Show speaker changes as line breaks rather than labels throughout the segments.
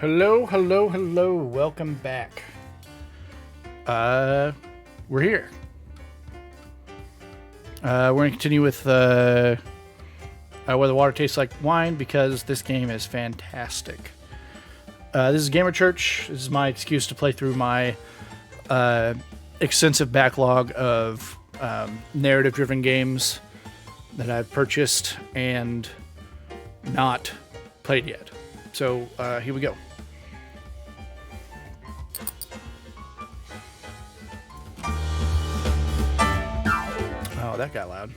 Hello, hello, hello. Welcome back. We're here. We're going to continue with where the water tastes like wine because this game is fantastic. This is Gamer Church. This is my excuse to play through my extensive backlog of narrative-driven games that I've purchased and not played yet. So here we go. Oh, that got loud.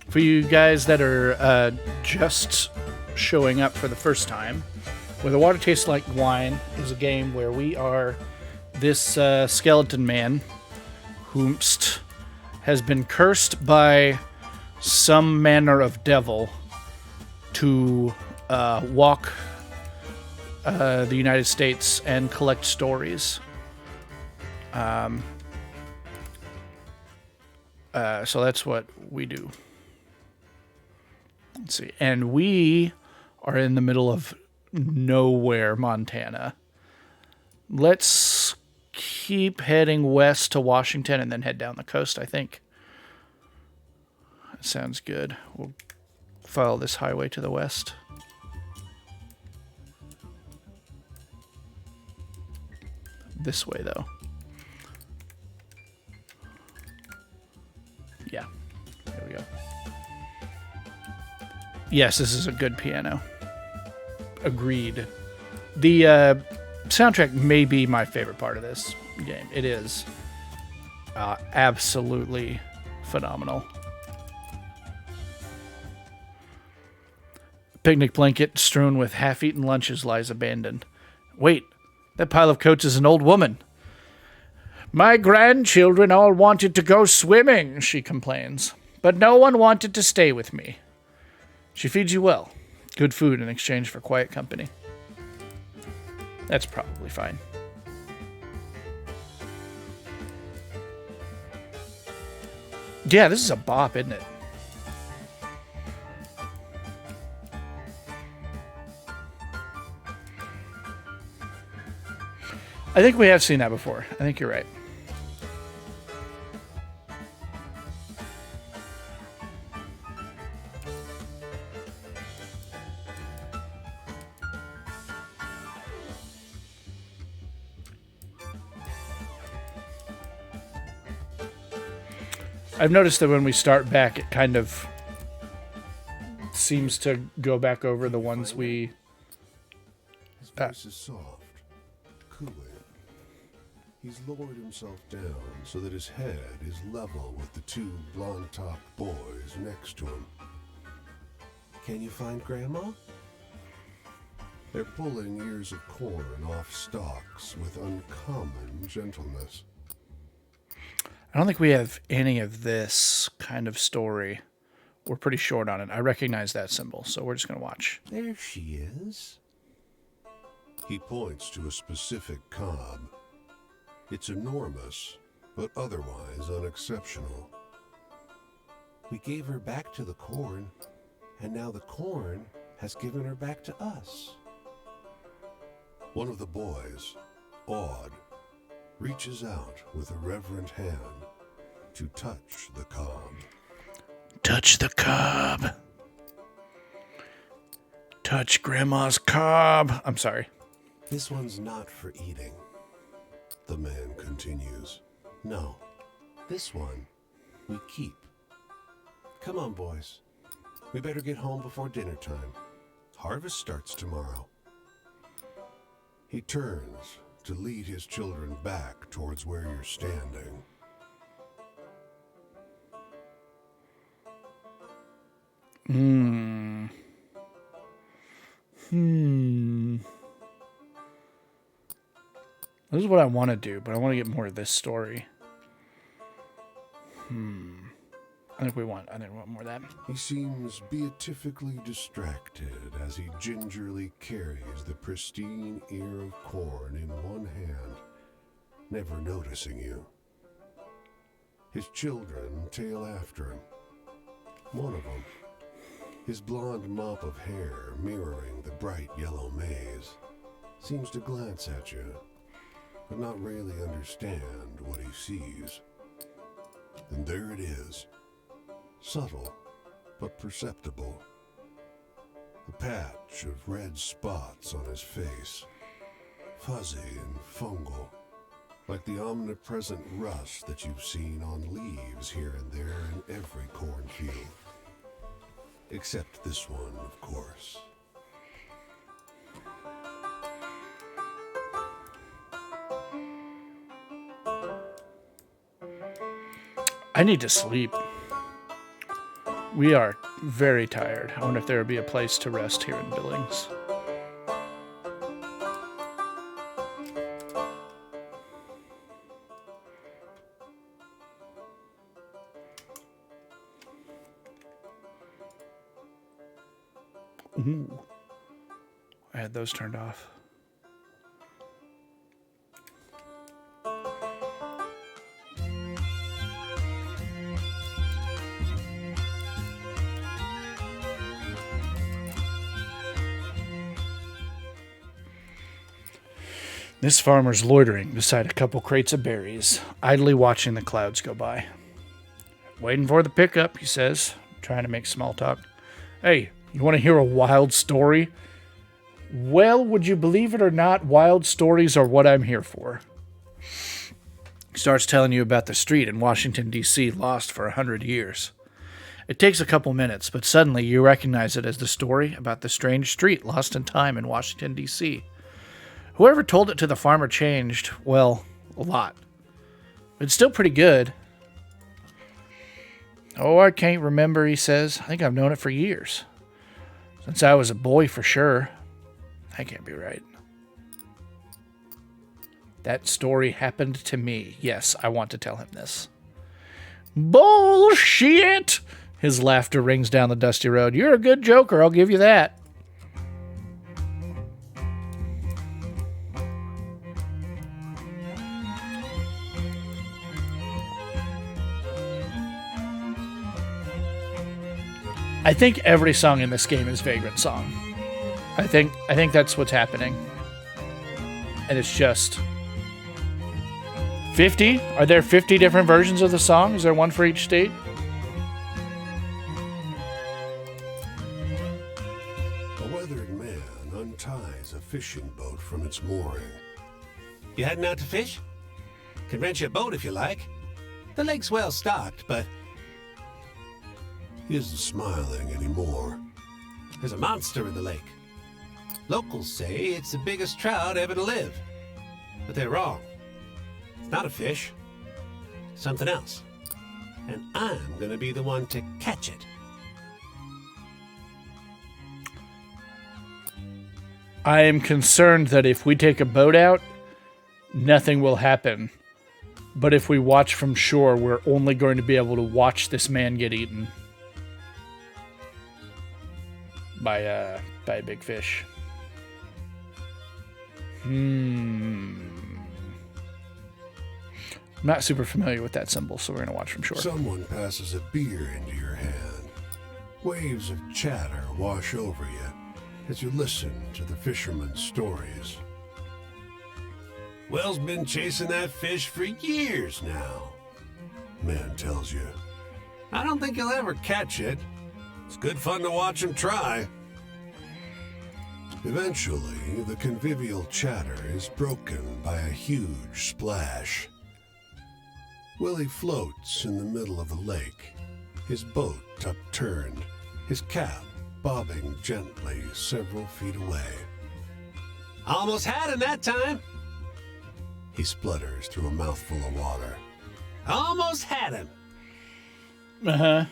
For you guys that are just showing up for the first time, Where the Water Tastes Like Wine is a game where we are this skeleton man whomst has been cursed by some manner of devil to walk the United States and collect stories. So that's what we do. Let's see. And we are in the middle of nowhere, Montana. Let's keep heading west to Washington and then head down the coast, I think. That sounds good. We'll follow this highway to the west. This way, though. Yeah. There we go. Yes, this is a good piano. Agreed. The soundtrack may be my favorite part of this game. It is absolutely phenomenal. A picnic blanket strewn with half-eaten lunches lies abandoned. Wait, that pile of coats is an old woman. My grandchildren all wanted to go swimming, she complains, but no one wanted to stay with me. She feeds you well. Good food in exchange for quiet company. That's probably fine. Yeah, this is a bop, isn't it? I think we have seen that before. I think you're right. I've noticed that when we start back, it kind of seems to go back over the ones we...
His voice is soft, cooling. He's lowered himself down so that his head is level with the two blonde-topped boys next to him. Can you find Grandma? They're pulling ears of corn off stalks with uncommon gentleness.
I don't think we have any of this kind of story. We're pretty short on it. I recognize that symbol, so we're just going to watch.
There she is. He points to a specific cob. It's enormous, but otherwise unexceptional. We gave her back to the corn, and now the corn has given her back to us. One of the boys, awed, reaches out with a reverent hand to touch the cob.
Touch the cob. Touch Grandma's cob. I'm sorry.
This one's not for eating, the man continues. No, this one we keep. Come on, boys. We better get home before dinner time. Harvest starts tomorrow. He turns to lead his children back towards where you're standing.
This is what I want to do, but I want to get more of this story. I think we want more of that.
He seems beatifically distracted as he gingerly carries the pristine ear of corn in one hand, never noticing you. His children tail after him. One of them His blonde mop of hair mirroring the bright yellow maze seems to glance at you, but not really understand what he sees. And there it is, subtle but perceptible. A patch of red spots on his face, fuzzy and fungal, like the omnipresent rust that you've seen on leaves here and there in every cornfield. Except this one, of course.
I need to sleep. We are very tired. I wonder if there would be a place to rest here in Billings. Ooh. I had those turned off. This farmer's loitering beside a couple crates of berries, idly watching the clouds go by. Waiting for the pickup, he says, trying to make small talk. Hey, you want to hear a wild story? Well, would you believe it or not, wild stories are what I'm here for. He starts telling you about the street in Washington, D.C., lost for 100 years. It takes a couple minutes, but suddenly you recognize it as the story about the strange street lost in time in Washington, D.C. Whoever told it to the farmer changed, well, a lot. It's still pretty good. Oh, I can't remember, he says. I think I've known it for years. Since I was a boy, for sure. That can't be right. That story happened to me. Yes, I want to tell him this. Bullshit! His laughter rings down the dusty road. You're a good joker, I'll give you that. I think every song in this game is Vagrant Song. I think that's what's happening. And it's just 50? Are there 50 different versions of the song? Is there one for each state?
A weathered man unties a fishing boat from its mooring.
You heading out to fish? Can rent you a boat if you like. The lake's well stocked, but
He isn't smiling anymore.
there's a monster in the lake. Locals say it's the biggest trout ever to live. But they're wrong. It's not a fish. Something else. And I'm gonna be the one to catch it.
I am concerned that if we take a boat out, nothing will happen. But if we watch from shore, we're only going to be able to watch this man get eaten by a big fish. I'm not super familiar with that symbol, so we're going to watch from shore.
Someone passes a beer into your hand. Waves of chatter wash over you as you listen to the fisherman's stories.
Will's been chasing that fish for years now.
Man tells you.
I don't think he'll ever catch it. It's good fun to watch him try.
Eventually, the convivial chatter is broken by a huge splash. Willie floats in the middle of the lake, his boat upturned, his cap bobbing gently several feet away.
Almost had him that time.
He splutters through a mouthful of water.
Almost had him.
Uh-huh.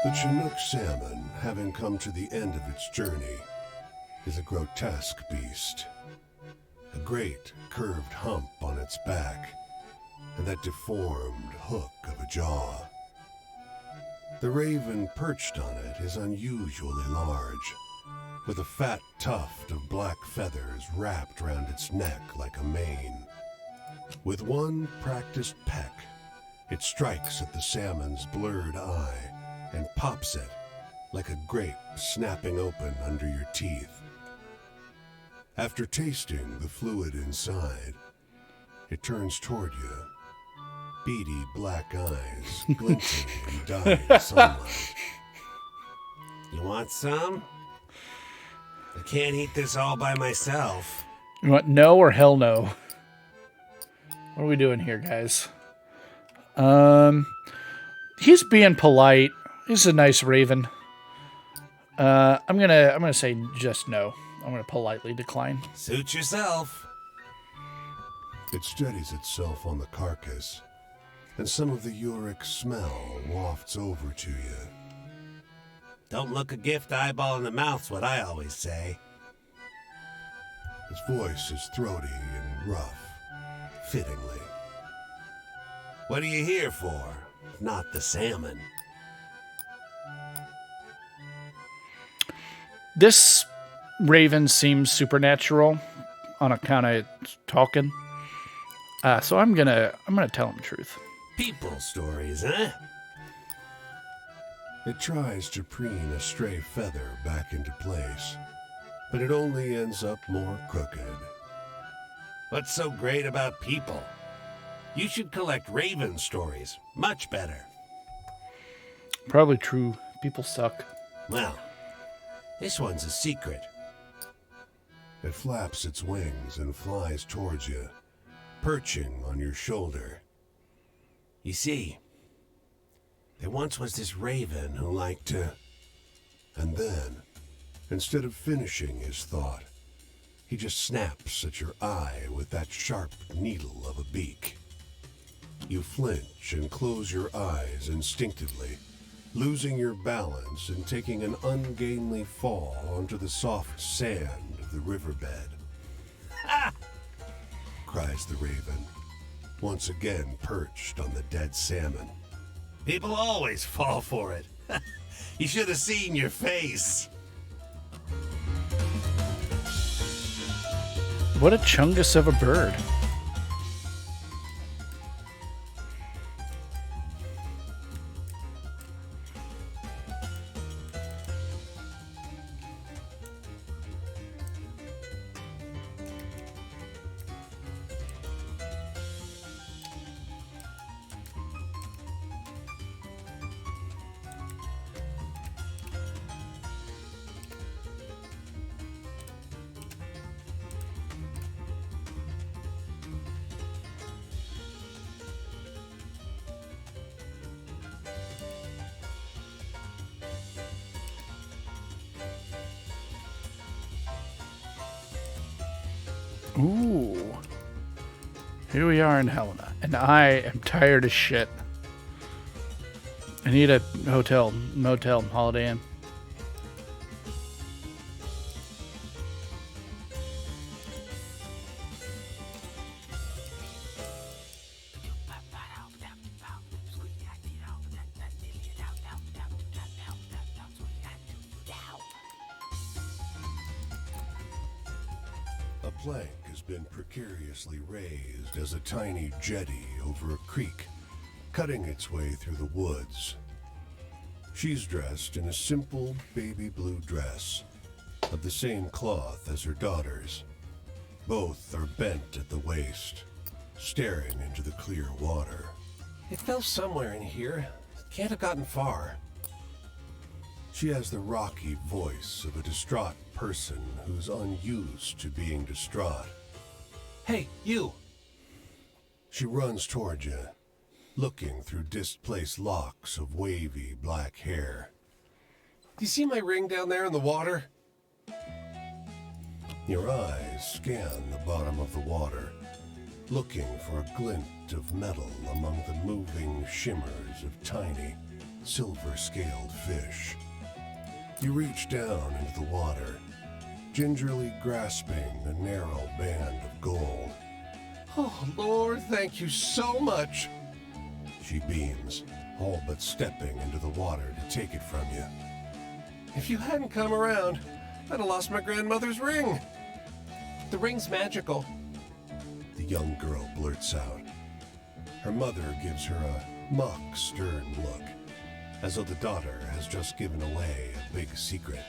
The Chinook salmon, having come to the end of its journey, is a grotesque beast. A great curved hump on its back, and that deformed hook of a jaw. The raven perched on it is unusually large, with a fat tuft of black feathers wrapped round its neck like a mane. With one practiced peck, it strikes at the salmon's blurred eye and pops it like a grape snapping open under your teeth. After tasting the fluid inside, it turns toward you, beady black eyes glinting in dying sunlight.
You want some? I can't eat this all by myself.
You want no or hell no? What are we doing here, guys? He's being polite. He's a nice raven. I'm gonna say just no. I'm gonna politely decline.
Suit yourself.
It steadies itself on the carcass, and some of the uric smell wafts over to you.
Don't look a gift eyeball in the mouth's what I always say.
Its voice is throaty and rough, fittingly.
What are you here for? Not the salmon.
This raven seems supernatural on account of talking. So I'm gonna tell him the truth.
People stories, huh?
It tries to preen a stray feather back into place, but it only ends up more crooked.
What's so great about people? You should collect raven stories. Much better.
Probably true. People suck.
Well, this one's a secret.
It flaps its wings and flies towards you, perching on your shoulder.
You see, there once was this raven who liked to...
And then, instead of finishing his thought, he just snaps at your eye with that sharp needle of a beak. You flinch and close your eyes instinctively, losing your balance and taking an ungainly fall onto the soft sand of the riverbed.
Ha!
Cries the raven, once again perched on the dead salmon.
People always fall for it. You should have seen your face.
What a chungus of a bird. Ooh. Here we are in Helena, and I am tired as shit. I need a hotel, motel, Holiday Inn.
A plank has been precariously raised as a tiny jetty over a creek, cutting its way through the woods. She's dressed in a simple baby blue dress, of the same cloth as her daughter's. Both are bent at the waist, staring into the clear water.
It fell somewhere in here. Can't have gotten far.
She has the rocky voice of a distraught person who's unused to being distraught.
Hey, you!
She runs toward you, looking through displaced locks of wavy black hair.
Do you see my ring down there in the water?
Your eyes scan the bottom of the water, looking for a glint of metal among the moving shimmers of tiny, silver-scaled fish. You reach down into the water, gingerly grasping a narrow band of gold.
Oh, Lord, thank you so much.
She beams, all but stepping into the water to take it from you.
If you hadn't come around, I'd have lost my grandmother's ring. The ring's magical.
The young girl blurts out. Her mother gives her a mock, stern look, as though the daughter has just given away a big secret.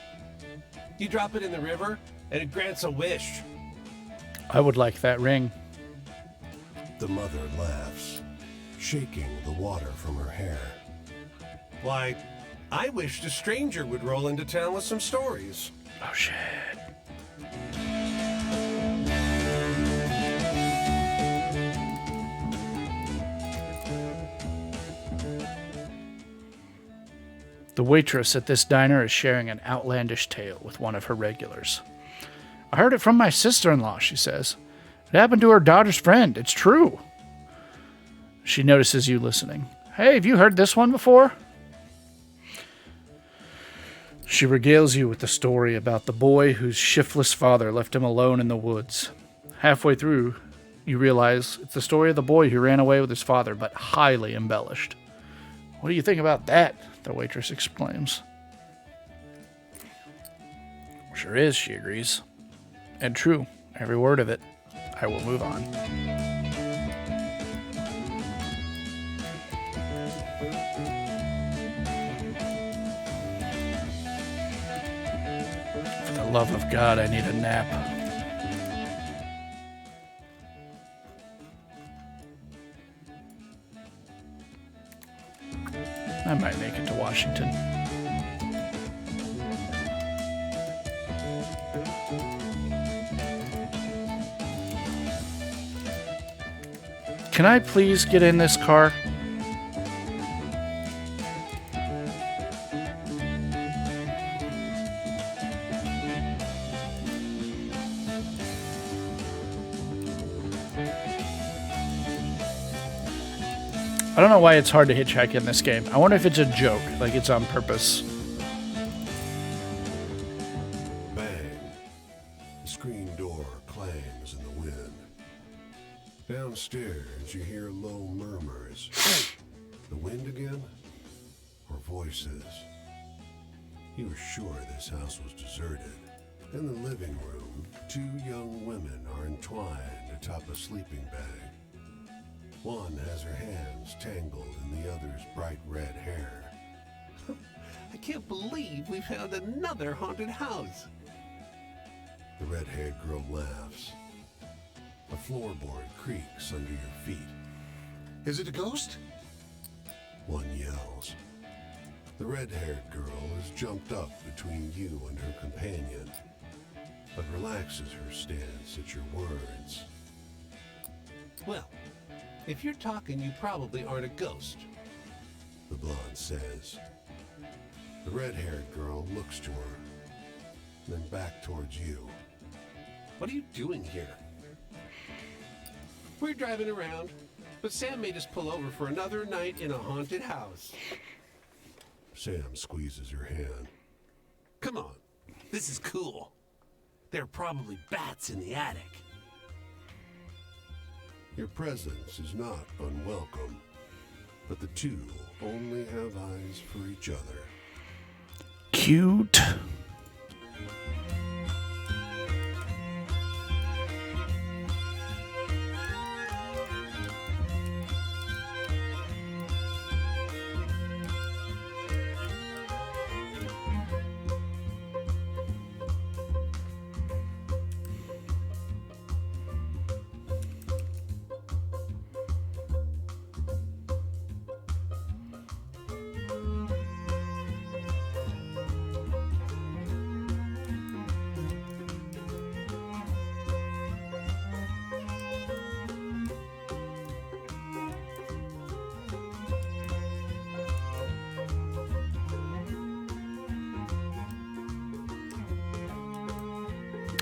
You drop it in the river, and it grants a wish.
I would like that ring.
The mother laughs, shaking the water from her hair.
Why, I wished a stranger would roll into town with some stories.
Oh, shit. The waitress at this diner is sharing an outlandish tale with one of her regulars. I heard it from my sister-in-law, she says. It happened to her daughter's friend. It's true. She notices you listening. Hey, have you heard this one before? She regales you with the story about the boy whose shiftless father left him alone in the woods. Halfway through, you realize it's the story of the boy who ran away with his father, but highly embellished. What do you think about that? The waitress exclaims. Sure is, she agrees. And true, every word of it. I will move on. For the love of God, I need a nap. I might make it to Washington. Can I please get in this car? I don't know why it's hard to hitchhike in this game. I wonder if it's a joke, like it's on purpose.
Bang. The screen door clangs in the wind. Downstairs, you hear low murmurs. The wind again? Or voices? You were sure this house was deserted. In the living room, two young women are entwined atop a sleeping bag. One has her hands tangled in the other's bright red hair.
I can't believe we found another haunted house.
The red-haired girl laughs. A floorboard creaks under your feet.
Is it a ghost?
One yells. The red-haired girl has jumped up between you and her companion, but relaxes her stance at your words.
Well, if you're talking, you probably aren't a ghost.
The blonde says. The red-haired girl looks to her, then back towards you.
What are you doing here? We're driving around, but Sam made us pull over for another night in a haunted house.
Sam squeezes her hand.
Come on, this is cool. There are probably bats in the attic.
Your presence is not unwelcome, but the two only have eyes for each other.
Cute.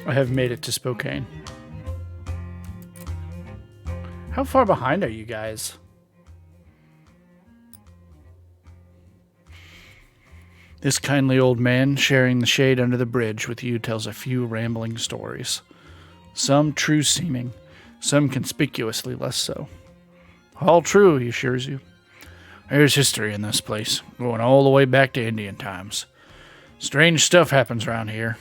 I have made it to Spokane. How far behind are you guys? This kindly old man, sharing the shade under the bridge with you, tells a few rambling stories. Some true-seeming, some conspicuously less so. All true, he assures you. There's history in this place, going all the way back to Indian times. Strange stuff happens around here.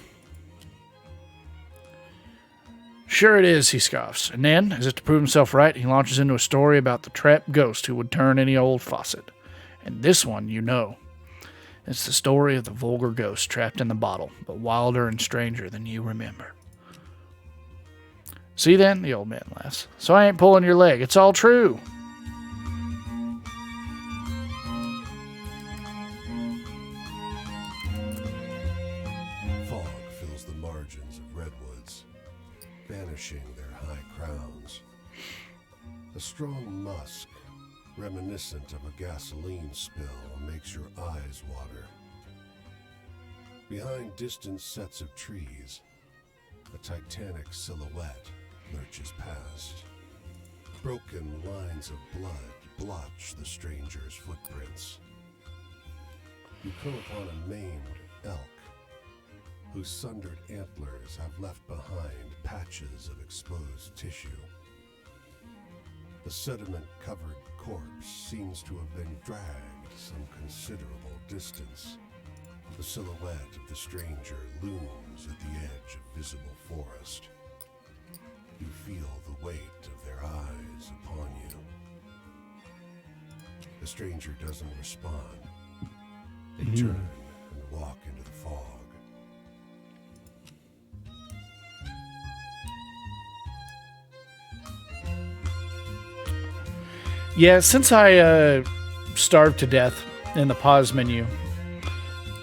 Sure it is, he scoffs. And then, as if to prove himself right, he launches into a story about the trapped ghost who would turn any old faucet. And this one, you know. It's the story of the vulgar ghost trapped in the bottle, but wilder and stranger than you remember. See then? The old man laughs. So I ain't pulling your leg. It's all true.
Fog fills the margins of redwoods, banishing their high crowns. A strong musk, reminiscent of a gasoline spill, makes your eyes water. Behind distant sets of trees, a titanic silhouette lurches past. Broken lines of blood blotch the stranger's footprints. You come upon a maimed elk, whose sundered antlers have left behind patches of exposed tissue. The sediment-covered corpse seems to have been dragged some considerable distance. The silhouette of the stranger looms at the edge of visible forest. You feel the weight of their eyes upon you. The stranger doesn't respond. They turn and walk into the fog.
Yeah, since I starved to death in the pause menu,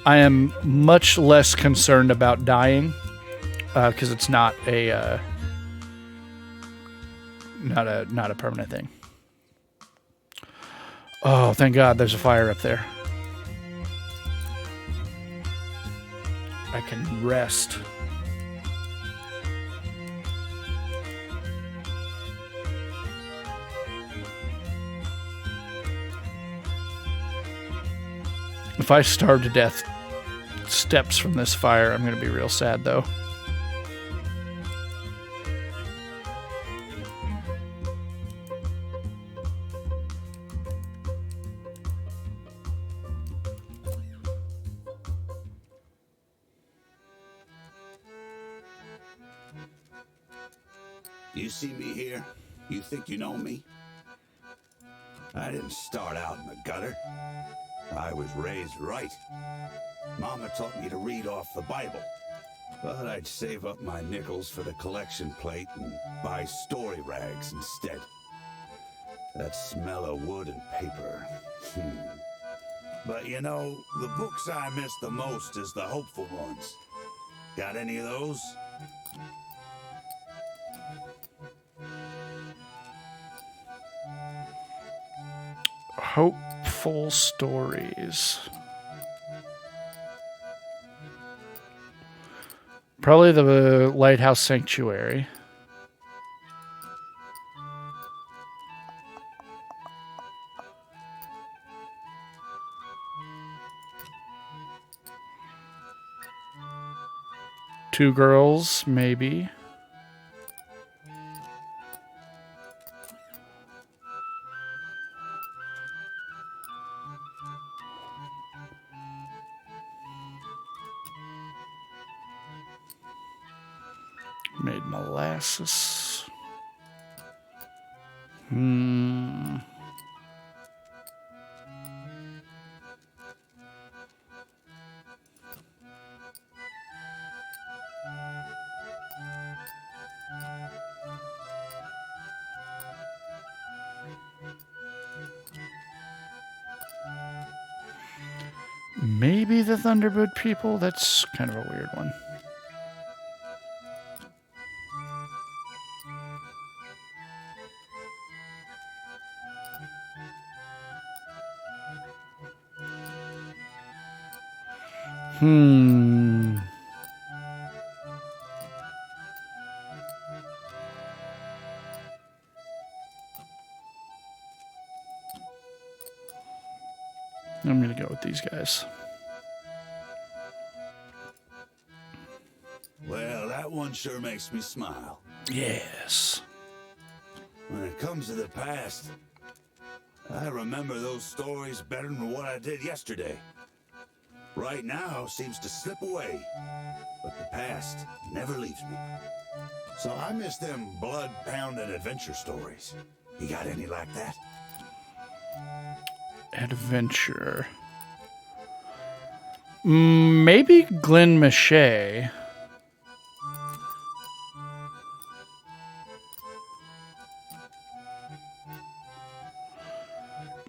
I am much less concerned about dying because it's not a not a permanent thing. Oh, thank God, there's a fire up there. I can rest. If I starve to death steps from this fire, I'm going to be real sad, though.
You see me here? You think you know me? I didn't start out in the gutter. I was raised right. Mama taught me to read off the Bible. But I'd save up my nickels for the collection plate and buy story rags instead. That smell of wood and paper. But you know, the books I miss the most is the hopeful ones. Got any of those?
Hopeful stories. Probably the Lighthouse Sanctuary. Two Girls, maybe. Made molasses. Maybe the Thunderbird people? That's kind of a weird one. I'm going to go with these guys.
Well, that one sure makes me smile.
Yes.
When it comes to the past, I remember those stories better than what I did yesterday. Right now seems to slip away, but the past never leaves me. So I miss them blood-pounding adventure stories. You got any like that?
Adventure. Maybe Glenn Mache.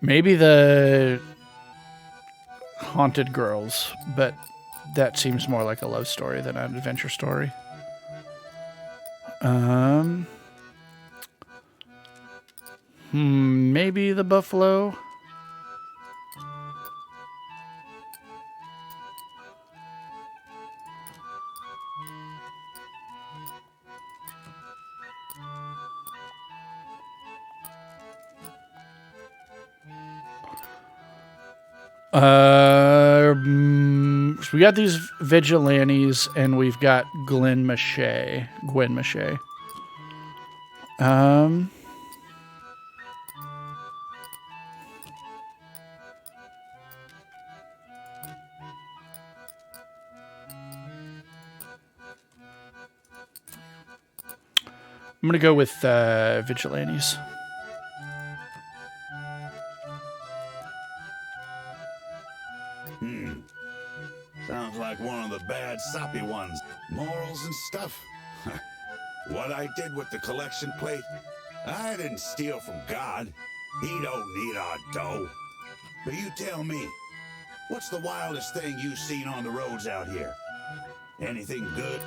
Maybe the Haunted Girls, but that seems more like a love story than an adventure story. Maybe the Buffalo. So we got these vigilantes, and we've got Gwen Mache. I'm gonna go with vigilantes.
Sounds like one of the bad soppy ones. Morals and stuff. What I did with the collection plate, I didn't steal from God. He don't need our dough. But you tell me, what's the wildest thing you've seen on the roads out here? Anything good?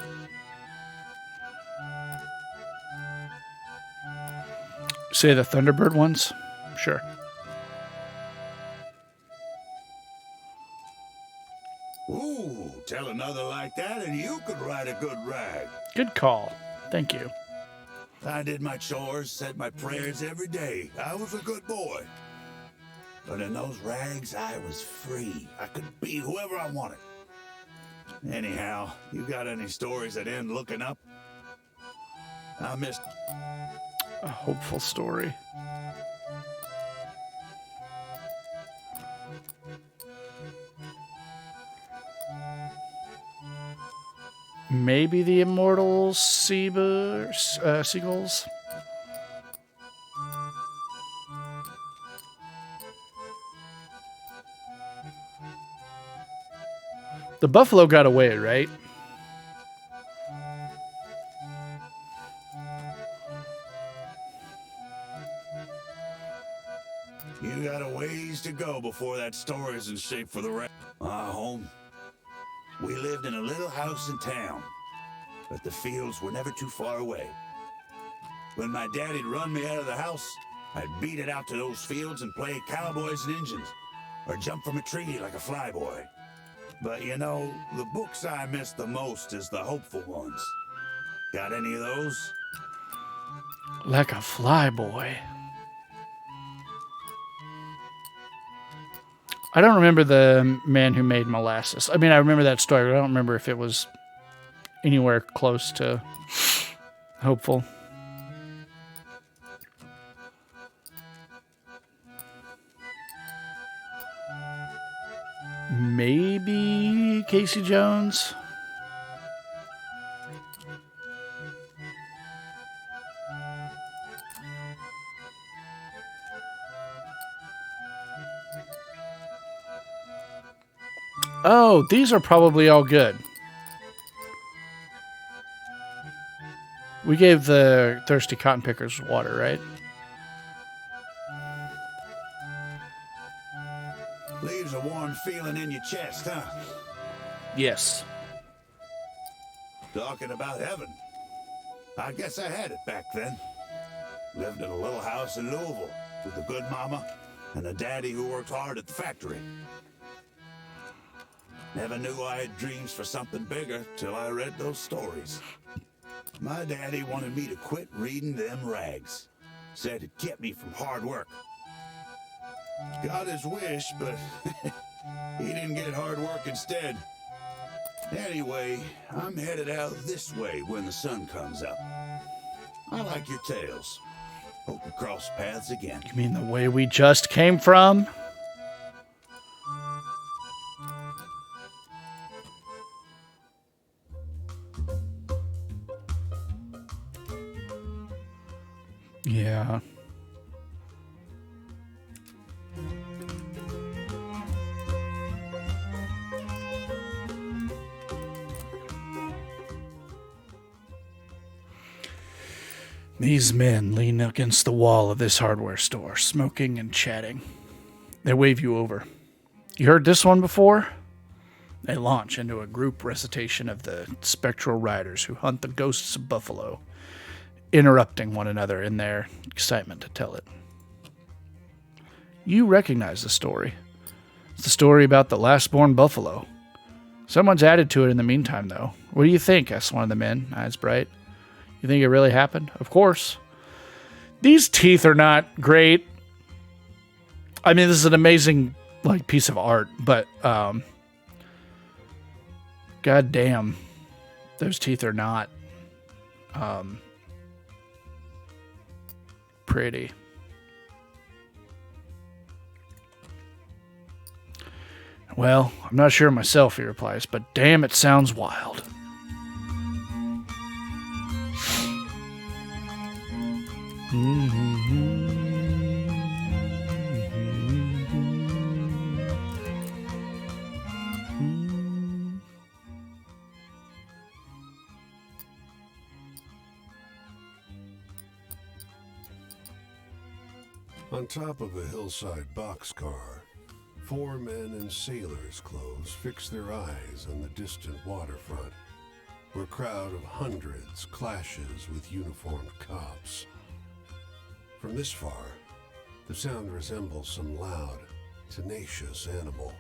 Say the Thunderbird ones? Sure.
Ooh, tell another like that and you could write a good rag.
Good call. Thank you.
I did my chores, said my prayers every day. I was a good boy. But in those rags, I was free. I could be whoever I wanted. Anyhow, you got any stories that end looking up? I missed...
A hopeful story. Maybe the immortal seagulls. The buffalo got away, right?
You got a ways to go before that story's in shape for the rest. Our home. We lived in a little house in town, but the fields were never too far away. When my daddy'd run me out of the house, I'd beat it out to those fields and play cowboys and Injuns, or jump from a tree like a flyboy. But you know, the books I miss the most is the hopeful ones. Got any of those?
Like a flyboy. I don't remember the man who made molasses. I mean, I remember that story, but I don't remember if it was anywhere close to hopeful. Maybe Casey Jones? Oh, these are probably all good. We gave the thirsty cotton pickers water, right?
Leaves a warm feeling in your chest, huh?
Yes.
Talking about heaven. I guess I had it back then. Lived in a little house in Louisville with a good mama and a daddy who worked hard at the factory. Never knew I had dreams for something bigger till I read those stories. My daddy wanted me to quit reading them rags. Said it kept me from hard work. Got his wish, but he didn't get hard work instead. Anyway, I'm headed out this way when the sun comes up. I like your tales. Hope we cross paths again.
You mean the way we just came from? Yeah. These men lean against the wall of this hardware store, smoking and chatting. They wave you over. You heard this one before? They launch into a group recitation of the spectral riders who hunt the ghosts of Buffalo, interrupting one another in their excitement to tell it. You recognize the story. It's the story about the last-born buffalo. Someone's added to it in the meantime, though. What do you think? Asked one of the men, eyes bright. You think it really happened? Of course. These teeth are not great. I mean, this is an amazing piece of art, but god damn, those teeth are not pretty. Well, I'm not sure myself, he replies, but damn, it sounds wild.
On top of a hillside boxcar, 4 men in sailors' clothes fix their eyes on the distant waterfront, where a crowd of hundreds clashes with uniformed cops. From this far, the sound resembles some loud, tenacious animal.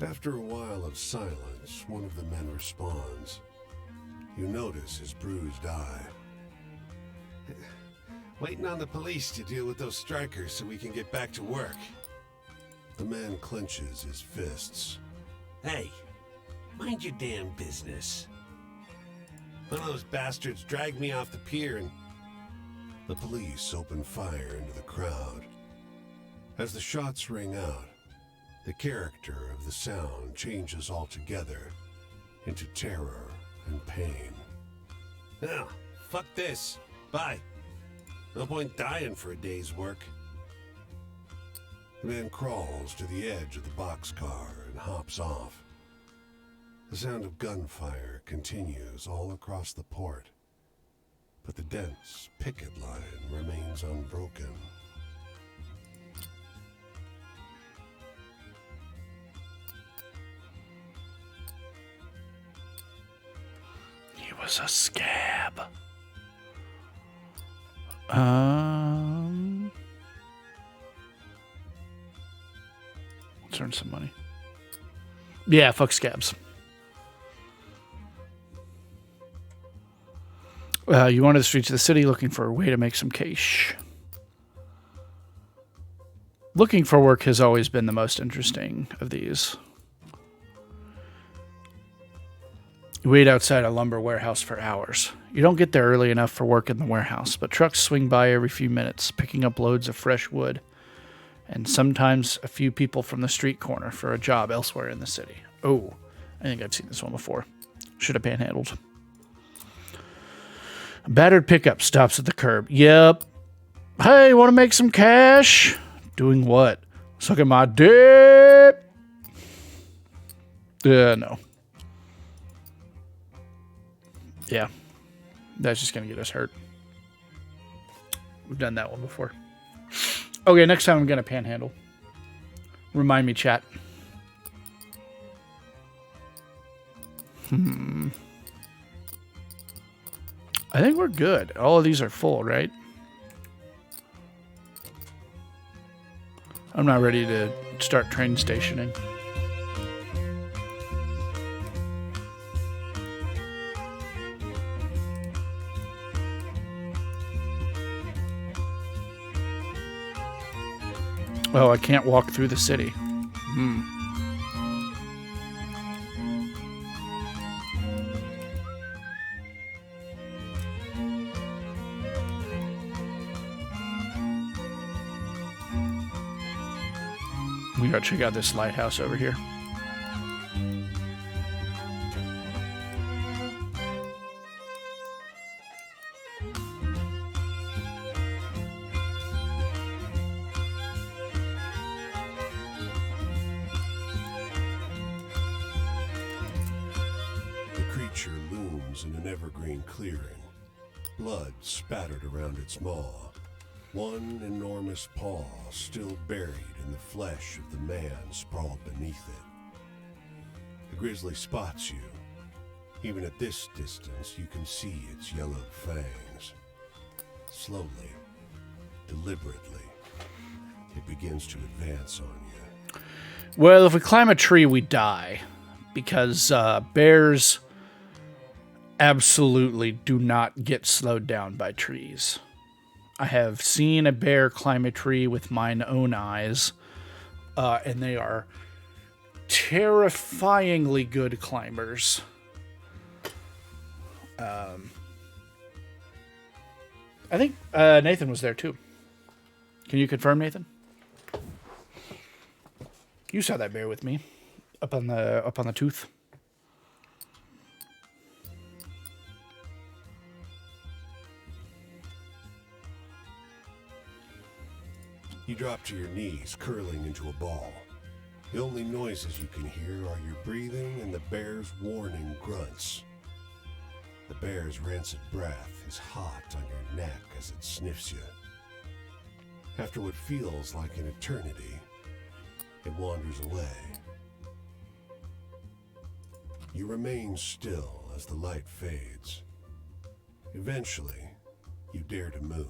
After a while of silence, one of the men responds. You notice his bruised eye. Waiting on the police to deal with those strikers so we can get back to work. The man clenches his fists.
Hey, mind your damn business. One of those bastards dragged me off the pier and...
The police open fire into the crowd. As the shots ring out, the character of the sound changes altogether into terror and pain.
Now, fuck this. Bye. No point dying for a day's work.
The man crawls to the edge of the boxcar and hops off. The sound of gunfire continues all across the port, but the dense picket line remains unbroken.
He was a scab. Let's earn some money. Yeah, fuck scabs. You wander the streets of the city looking for a way to make some cash. Looking for work has always been the most interesting of these. You wait outside a lumber warehouse for hours. You don't get there early enough for work in the warehouse, but trucks swing by every few minutes, picking up loads of fresh wood, and sometimes a few people from the street corner for a job elsewhere in the city. Oh, I think I've seen this one before. Should have panhandled. A battered pickup stops at the curb. Yep. Hey, want to make some cash? Doing what? Sucking my dick? No. Yeah. That's just going to get us hurt. We've done that one before. Okay, next time I'm going to panhandle. Remind me, chat. I think we're good. All of these are full, right? I'm not ready to start train stationing. Oh, I can't walk through the city. We gotta check out this lighthouse over here.
The creature looms in an evergreen clearing, blood spattered around its maw. One enormous paw still buried in the flesh of the man sprawled beneath it. The grizzly spots you. Even at this distance, you can see its yellowed fangs. Slowly, deliberately, it begins to advance on you.
Well, if we climb a tree, we die. Because bears absolutely do not get slowed down by trees. I have seen a bear climb a tree with mine own eyes, and they are terrifyingly good climbers. I think Nathan was there too. Can you confirm, Nathan? You saw that bear with me up on the tooth.
You drop to your knees, curling into a ball. The only noises you can hear are your breathing and the bear's warning grunts. The bear's rancid breath is hot on your neck as it sniffs you. After what feels like an eternity, it wanders away. You remain still as the light fades. Eventually, you dare to move.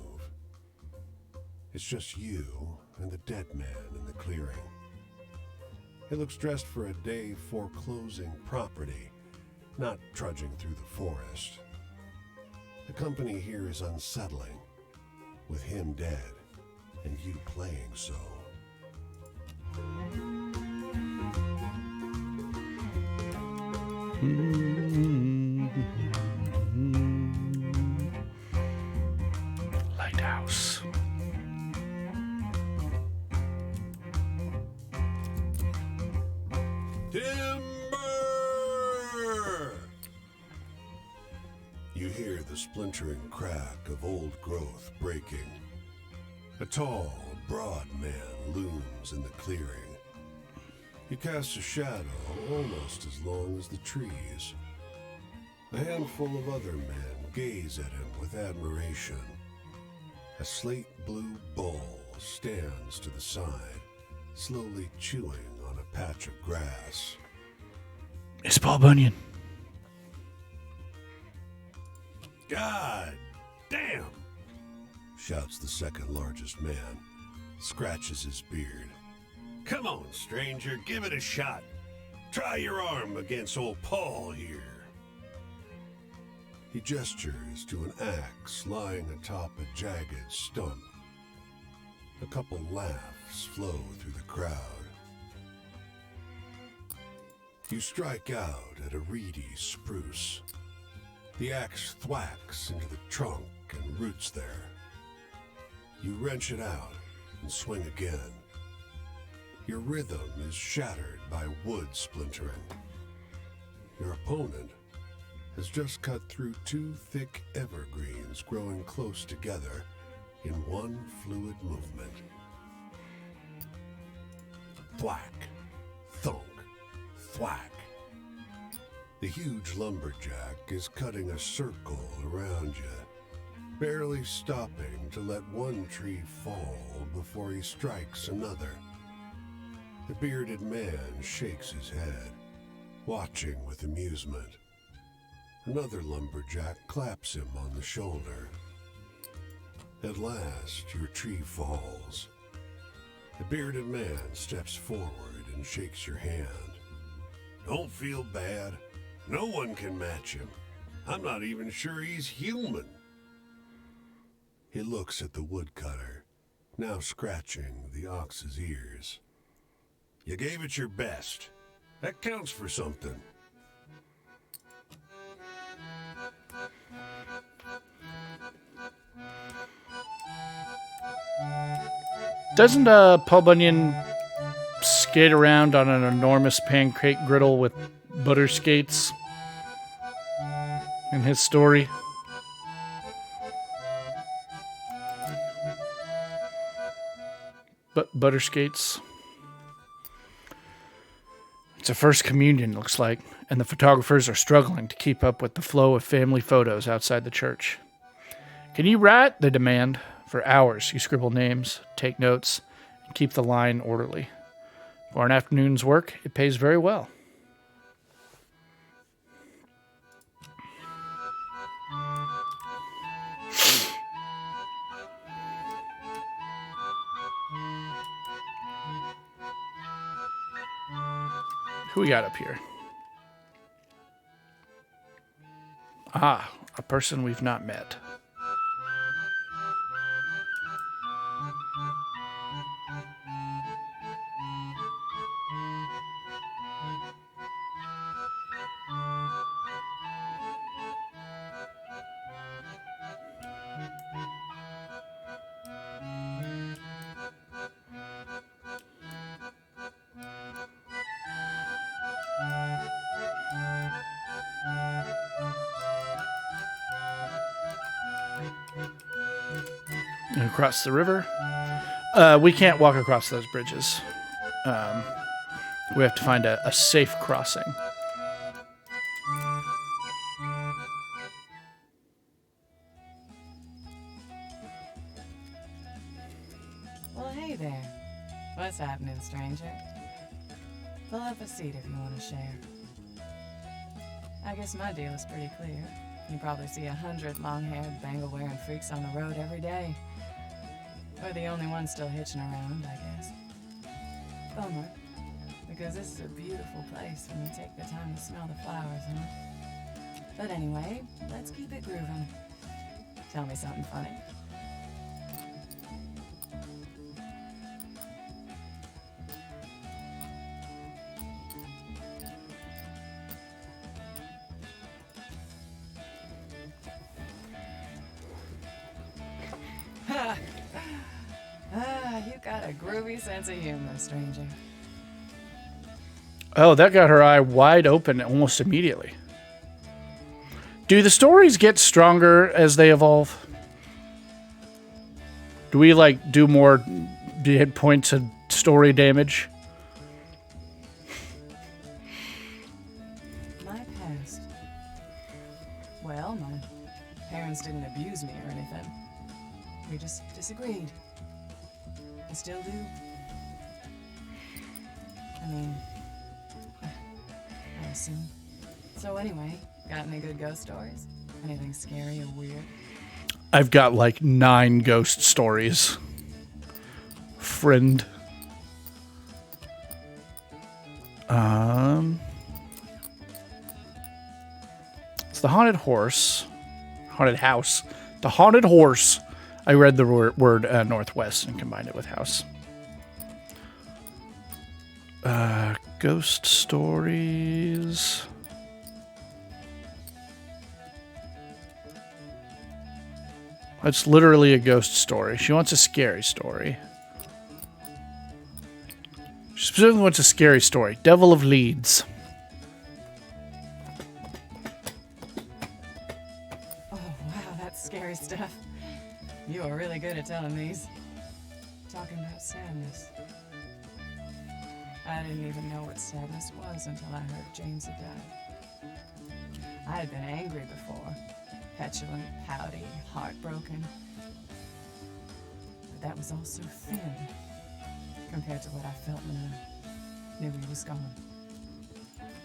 It's just you and the dead man in the clearing. It looks dressed for a day foreclosing property, not trudging through the forest. The company here is unsettling, with him dead and you playing so.
Lighthouse.
Timber! You hear the splintering crack of old growth breaking. A tall, broad man looms in the clearing. He casts a shadow almost as long as the trees. A handful of other men gaze at him with admiration. A slate blue bull stands to the side, slowly chewing on a patch of grass.
It's Paul Bunyan.
God damn! Shouts the second largest man, scratches his beard. Come on, stranger, give it a shot. Try your arm against old Paul here. He gestures to an axe lying atop a jagged stump. A couple laughs flow through the crowd. You strike out at a reedy spruce. The axe thwacks into the trunk and roots there. You wrench it out and swing again. Your rhythm is shattered by wood splintering. Your opponent has just cut through two thick evergreens growing close together in one fluid movement. Thwack, thunk, thwack. The huge lumberjack is cutting a circle around you, barely stopping to let one tree fall before he strikes another. The bearded man shakes his head, watching with amusement. Another lumberjack claps him on the shoulder. At last, your tree falls. The bearded man steps forward and shakes your hand. Don't feel bad. No one can match him. I'm not even sure he's human. He looks at the woodcutter, now scratching the ox's ears. You gave it your best. That counts for something.
Doesn't Paul Bunyan skate around on an enormous pancake griddle with butter skates in his story. But butter skates. It's a first communion, looks like, and the photographers are struggling to keep up with the flow of family photos outside the church. Can you write? They demand. For hours, you scribble names, take notes, and keep the line orderly. For an afternoon's work, it pays very well. Who we got up here? Ah, a person we've not met. And across the river. We can't walk across those bridges. We have to find a safe crossing.
Well, hey there. What's happening, stranger? Pull up a seat if you want to share. I guess my deal is pretty clear. You probably see 100 long-haired, bangle-wearing freaks on the road every day. We're the only ones still hitching around, I guess. Bummer, because this is a beautiful place when you take the time to smell the flowers, huh? But anyway, let's keep it grooving. Tell me something funny. You got a groovy sense of humor, stranger.
Oh, that got her eye wide open almost immediately. Do the stories get stronger as they evolve? Do we, do more hit points of story damage?
My past. Well, my parents didn't abuse me or anything. We just disagreed. I still do. I mean, I assume. So anyway, got any good ghost stories? Anything scary or weird?
I've got 9 ghost stories. Friend. It's the haunted horse. Haunted house. The haunted horse. I read the word northwest and combined it with house. Ghost stories. That's literally a ghost story. She wants a scary story. She specifically wants a scary story. Devil of Leeds.
Oh, wow, that's scary stuff. You are really good at telling these. Talking about sadness. I didn't even know what sadness was until I heard James had died. I had been angry before. Petulant, pouty, heartbroken. But that was all so thin compared to what I felt when I knew he was gone.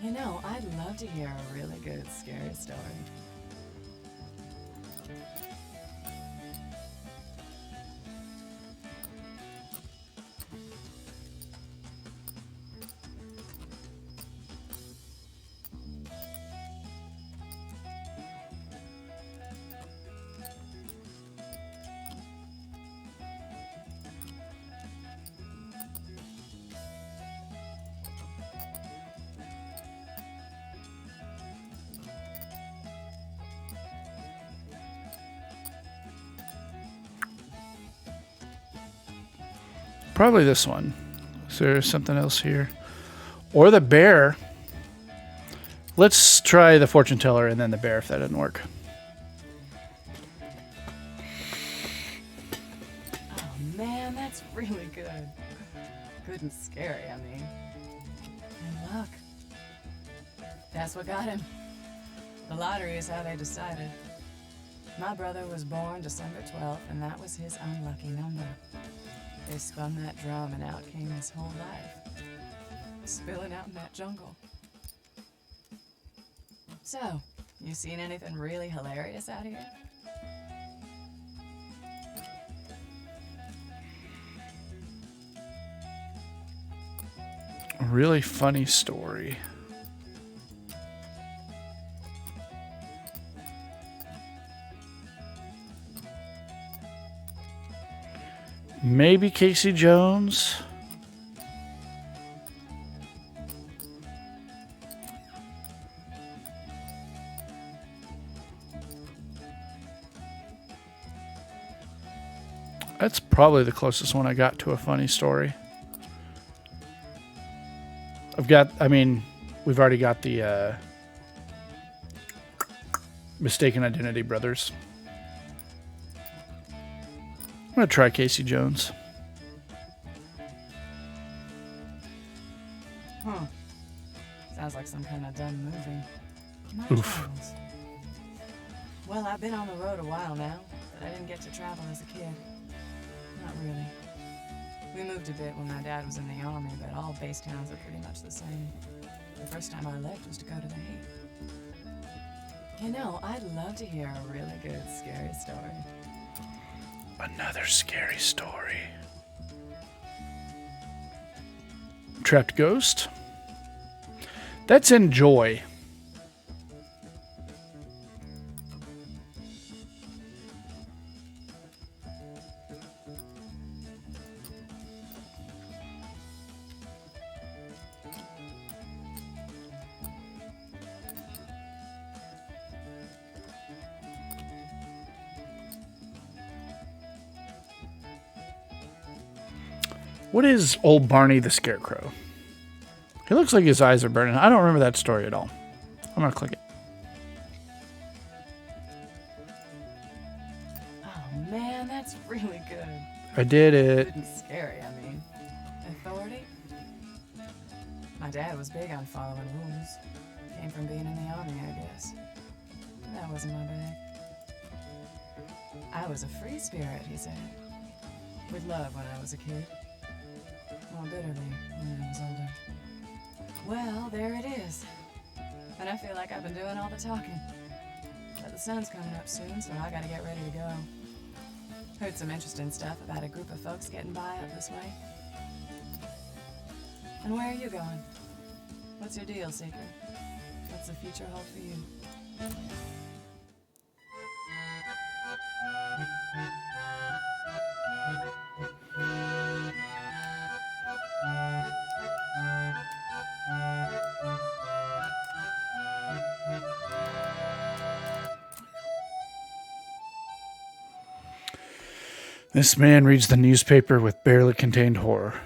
You know, I'd love to hear a really good, scary story.
Probably this one. So there's something else here. Or the bear. Let's try the fortune teller and then the bear if that didn't work.
Oh man, that's really good. Good and scary, I mean. And luck. That's what got him. The lottery is how they decided. My brother was born December 12th, and that was his unlucky number. They spun that drum, and out came his whole life. Spilling out in that jungle. So, you seen anything really hilarious out here?
A really funny story. Maybe Casey Jones. That's probably the closest one I got to a funny story. We've already got the Mistaken Identity Brothers. I'm going to try Casey Jones.
Huh. Sounds like some kind of dumb movie. My
Oof.
travels. Well, I've been on the road a while now, but I didn't get to travel as a kid. Not really. We moved a bit when my dad was in the army, but all base towns are pretty much the same. The first time I left was to go to the Hague. You know, I'd love to hear a really good, scary story.
Another scary story. Trapped Ghost. That's Enjoy. What is old Barney the Scarecrow? He looks like his eyes are burning. I don't remember that story at all. I'm going to click it.
Oh man, that's really good.
I did it.
Good and scary, I mean. Authority? My dad was big on following rules. Came from being in the army, I guess. But that wasn't my bag. I was a free spirit, he said. With love when I was a kid. More bitterly when I was older. Well, there it is. And I feel like I've been doing all the talking. But the sun's coming up soon, so I gotta get ready to go. Heard some interesting stuff about a group of folks getting by up this way. And where are you going? What's your deal, Seeker? What's the future hold for you?
This man reads the newspaper with barely contained horror.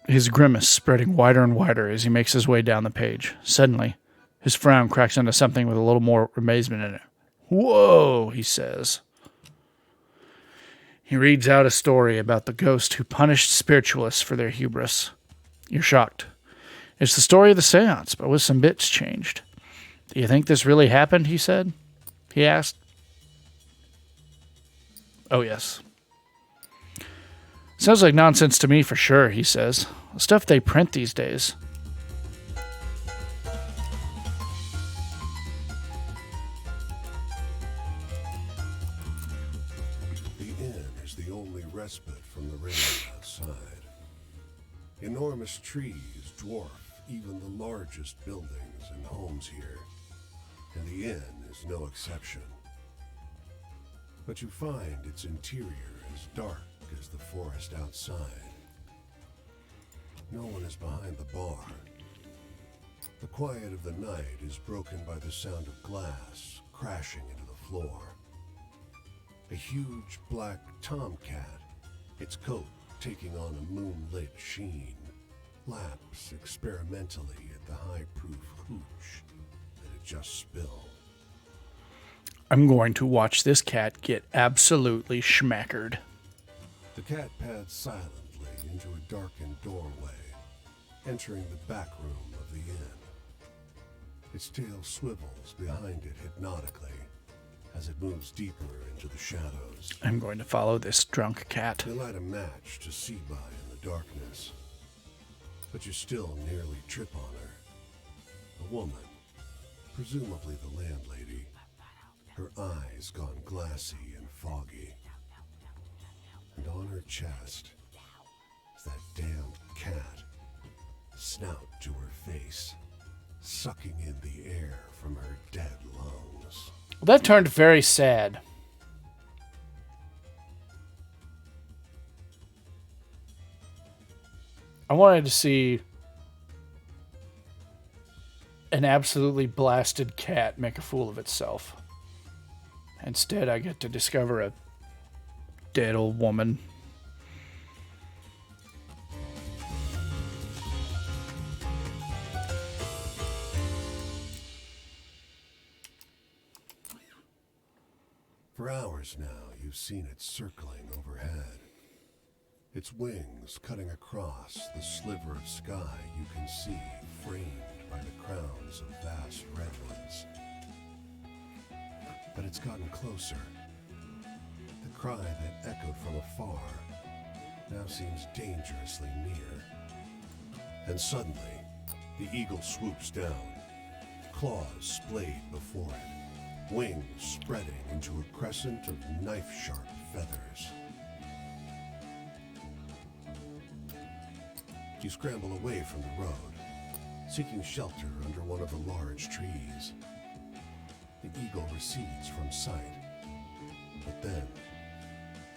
His grimace spreading wider and wider as he makes his way down the page. Suddenly, his frown cracks into something with a little more amazement in it. "Whoa," he says. He reads out a story about the ghost who punished spiritualists for their hubris. You're shocked. It's the story of the seance, but with some bits changed. "Do you think this really happened?" he said. He asked. "Oh, yes." "Sounds like nonsense to me for sure," he says. "The stuff they print these days."
The inn is the only respite from the rain outside. Enormous trees dwarf even the largest buildings and homes here, and the inn is no exception. But you find its interior as dark as the forest outside. No one is behind the bar. The quiet of the night is broken by the sound of glass crashing into the floor. A huge black tomcat, its coat taking on a moonlit sheen, laps experimentally at the high-proof hooch that it just spilled.
I'm going to watch this cat get absolutely schmackered.
The cat pads silently into a darkened doorway, entering the back room of the inn. Its tail swivels behind it hypnotically as it moves deeper into the shadows.
I'm going to follow this drunk cat.
You light a match to see by in the darkness, but you still nearly trip on her. A woman, presumably the landlady, her eyes gone glassy and foggy. And on her chest is that damned cat, snout to her face, sucking in the air from her dead lungs.
Well, that turned very sad. I wanted to see an absolutely blasted cat make a fool of itself. Instead, I get to discover a dead old woman.
For hours now, you've seen it circling overhead. Its wings cutting across the sliver of sky you can see framed by the crowns of vast redwoods. But it's gotten closer. The cry that echoed from afar now seems dangerously near. And suddenly, the eagle swoops down, claws splayed before it, wings spreading into a crescent of knife-sharp feathers. You scramble away from the road, seeking shelter under one of the large trees. The eagle recedes from sight, but then,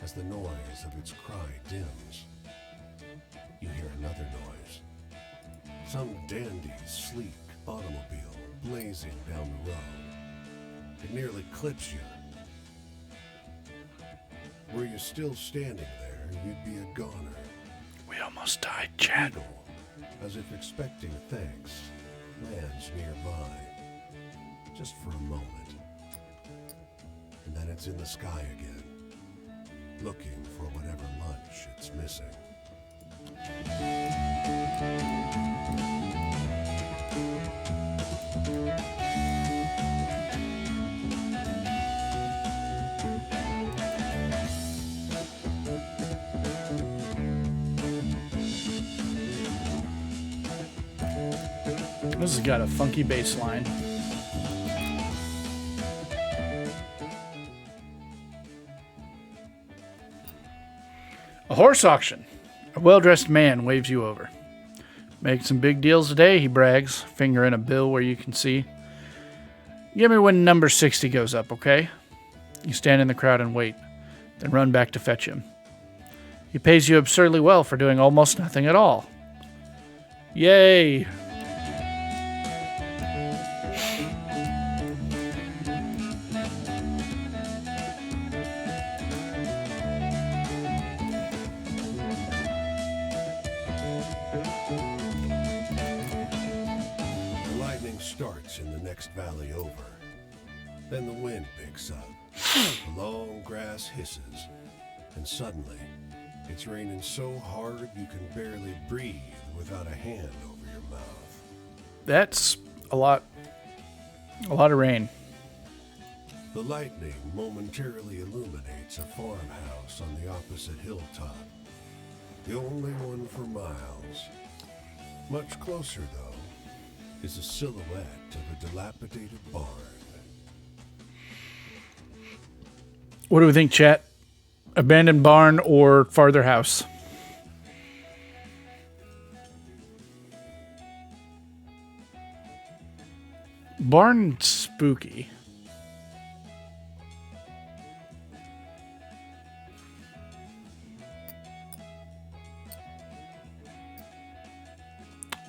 as the noise of its cry dims, you hear another noise. Some dandy, sleek automobile blazing down the road. It nearly clips you. Were you still standing there, you'd be a goner.
We almost died, Chad.
Eagle, as if expecting thanks, lands nearby, just for a moment. And then it's in the sky again, looking for whatever lunch it's missing.
This has got a funky bass line. A horse auction. A well-dressed man waves you over. Making some big deals today, he brags, finger in a bill where you can see. Give me when number 60 goes up, okay? You stand in the crowd and wait, then run back to fetch him. He pays you absurdly well for doing almost nothing at all. Yay!
Starts in the next valley over. Then the wind picks up. The long grass hisses. And suddenly, it's raining so hard you can barely breathe without a hand over your mouth.
That's a lot of rain.
The lightning momentarily illuminates a farmhouse on the opposite hilltop. The only one for miles. Much closer, though, is a silhouette of a dilapidated barn.
What do we think, chat? Abandoned barn or farther house? Barn spooky.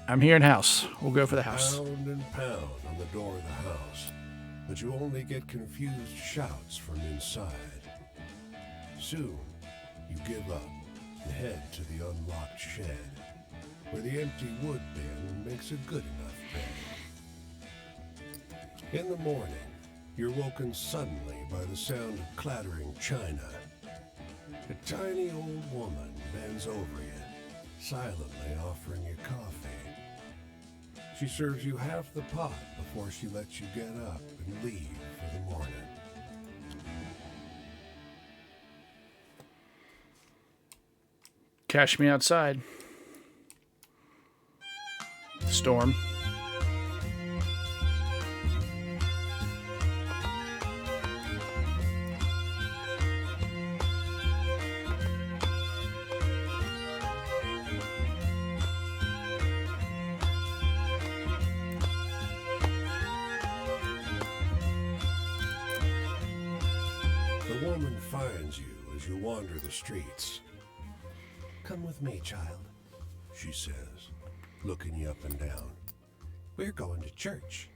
I'm here in house. We'll go for the house.
Pound and pound on the door of the house, but you only get confused shouts from inside. Soon, you give up, and head to the unlocked shed, where the empty wood bin makes a good enough bed. In the morning, you're woken suddenly by the sound of clattering china. A tiny old woman bends over you, silently offering you coffee. She serves you half the pot before she lets you get up and leave for the morning.
Cash me outside. Storm.
The woman finds you as you wander the streets. "Come with me, child," she says, looking you up and down. "We're going to church."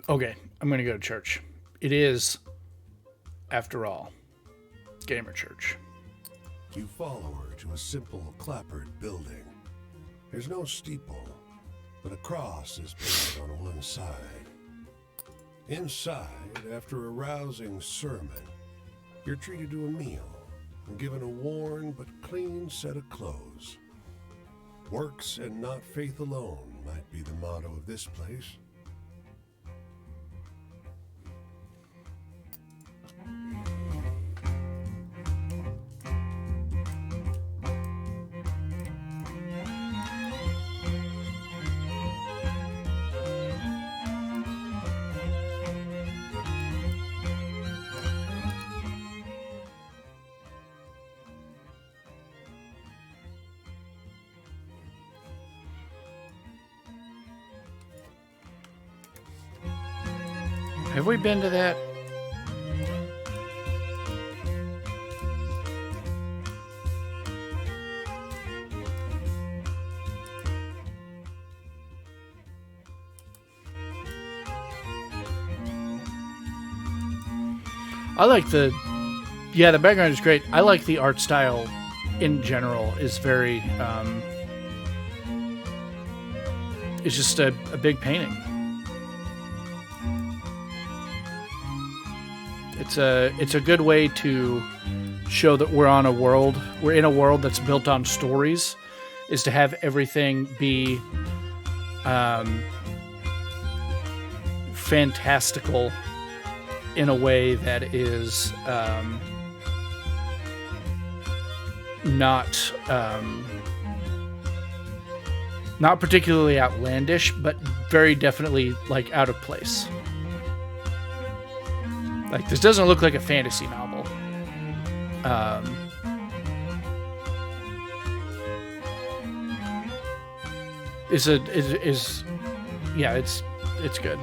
Okay, I'm going to go to church. It is, after all, Gamer Church.
You follow her to a simple clapboard building. There's no steeple, but a cross is painted on one side. Inside, after a rousing sermon, you're treated to a meal and given a worn but clean set of clothes. Works and not faith alone might be the motto of this place.
Have we been to that? I like the background is great. I like the art style in general. Is very, it's just a big painting. It's a good way to show that we're in a world that's built on stories, is to have everything be fantastical in a way that is not particularly outlandish, but very definitely like out of place. Like, this doesn't look like a fantasy novel. It's good.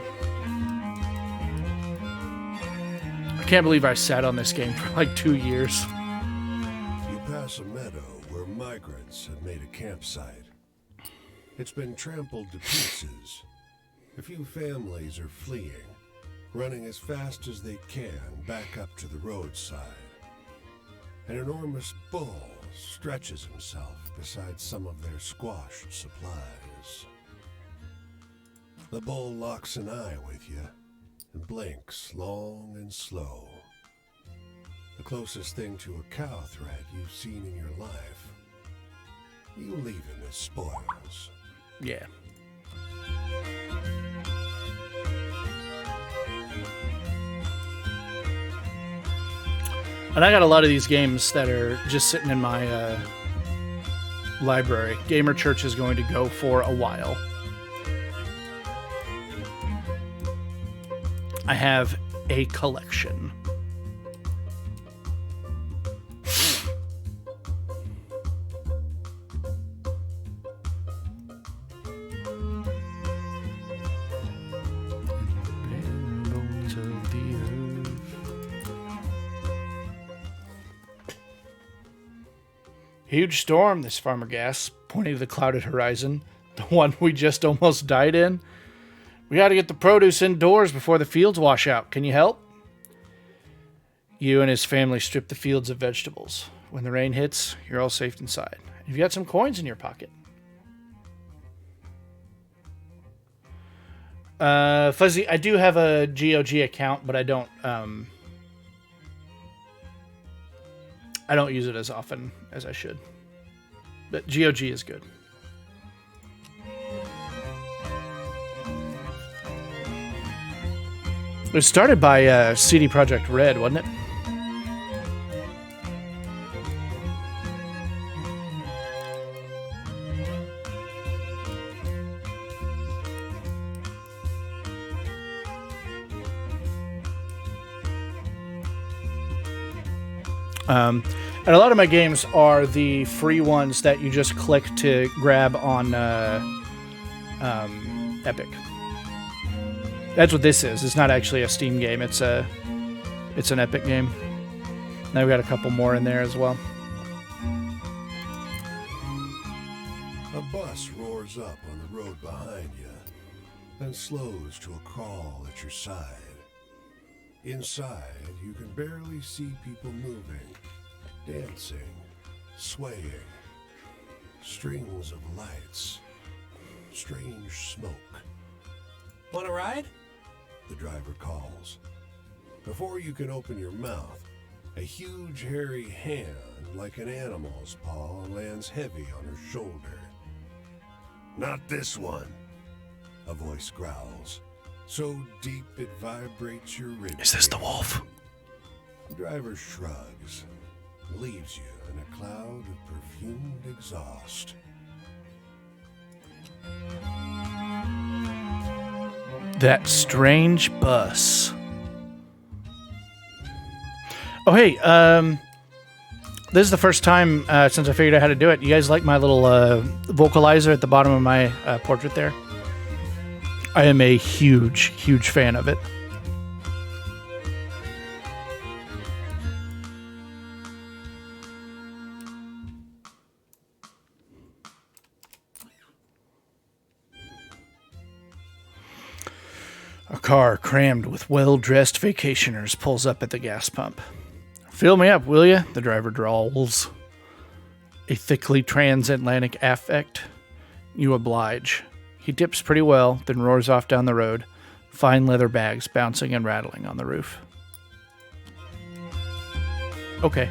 I can't believe I sat on this game for like 2 years.
You pass a meadow where migrants have made a campsite. It's been trampled to pieces. A few families are fleeing, running as fast as they can back up to the roadside. An enormous bull stretches himself beside some of their squashed supplies. The bull locks an eye with you and blinks long and slow. The closest thing to a cow threat you've seen in your life. You leave him as spoils.
Yeah. And I got a lot of these games that are just sitting in my library. Gamer Church is going to go for a while. I have a collection. Huge storm, this farmer gasps, pointing to the clouded horizon, the one we just almost died in. We got to get the produce indoors before the fields wash out. Can you help? You and his family strip the fields of vegetables. When the rain hits, you're all safe inside. You've got some coins in your pocket. Fuzzy, I do have a GOG account, but I don't use it as often as I should. But GOG is good. It was started by CD Projekt Red, wasn't it? And a lot of my games are the free ones that you just click to grab on Epic. That's what this is. It's not actually a Steam game. It's an Epic game. Now we got a couple more in there as well.
A bus roars up on the road behind you, then slows to a crawl at your side. Inside, you can barely see people moving, dancing, swaying. Strings of lights, strange smoke.
Want a ride?
The driver calls. Before you can open your mouth, a huge hairy hand, like an animal's paw, lands heavy on her shoulder. Not this one, a voice growls, so deep it vibrates your ribcage.
Is this the wolf?
The driver shrugs, leaves you in a cloud of perfumed exhaust.
That strange bus. Oh, hey, this is the first time since I figured out how to do it. You guys like my little vocalizer at the bottom of my portrait there? I am a huge, huge fan of it. A car crammed with well-dressed vacationers pulls up at the gas pump. "Fill me up, will you?" the driver drawls. A thickly transatlantic affect. You oblige. He dips pretty well, then roars off down the road, fine leather bags bouncing and rattling on the roof. Okay.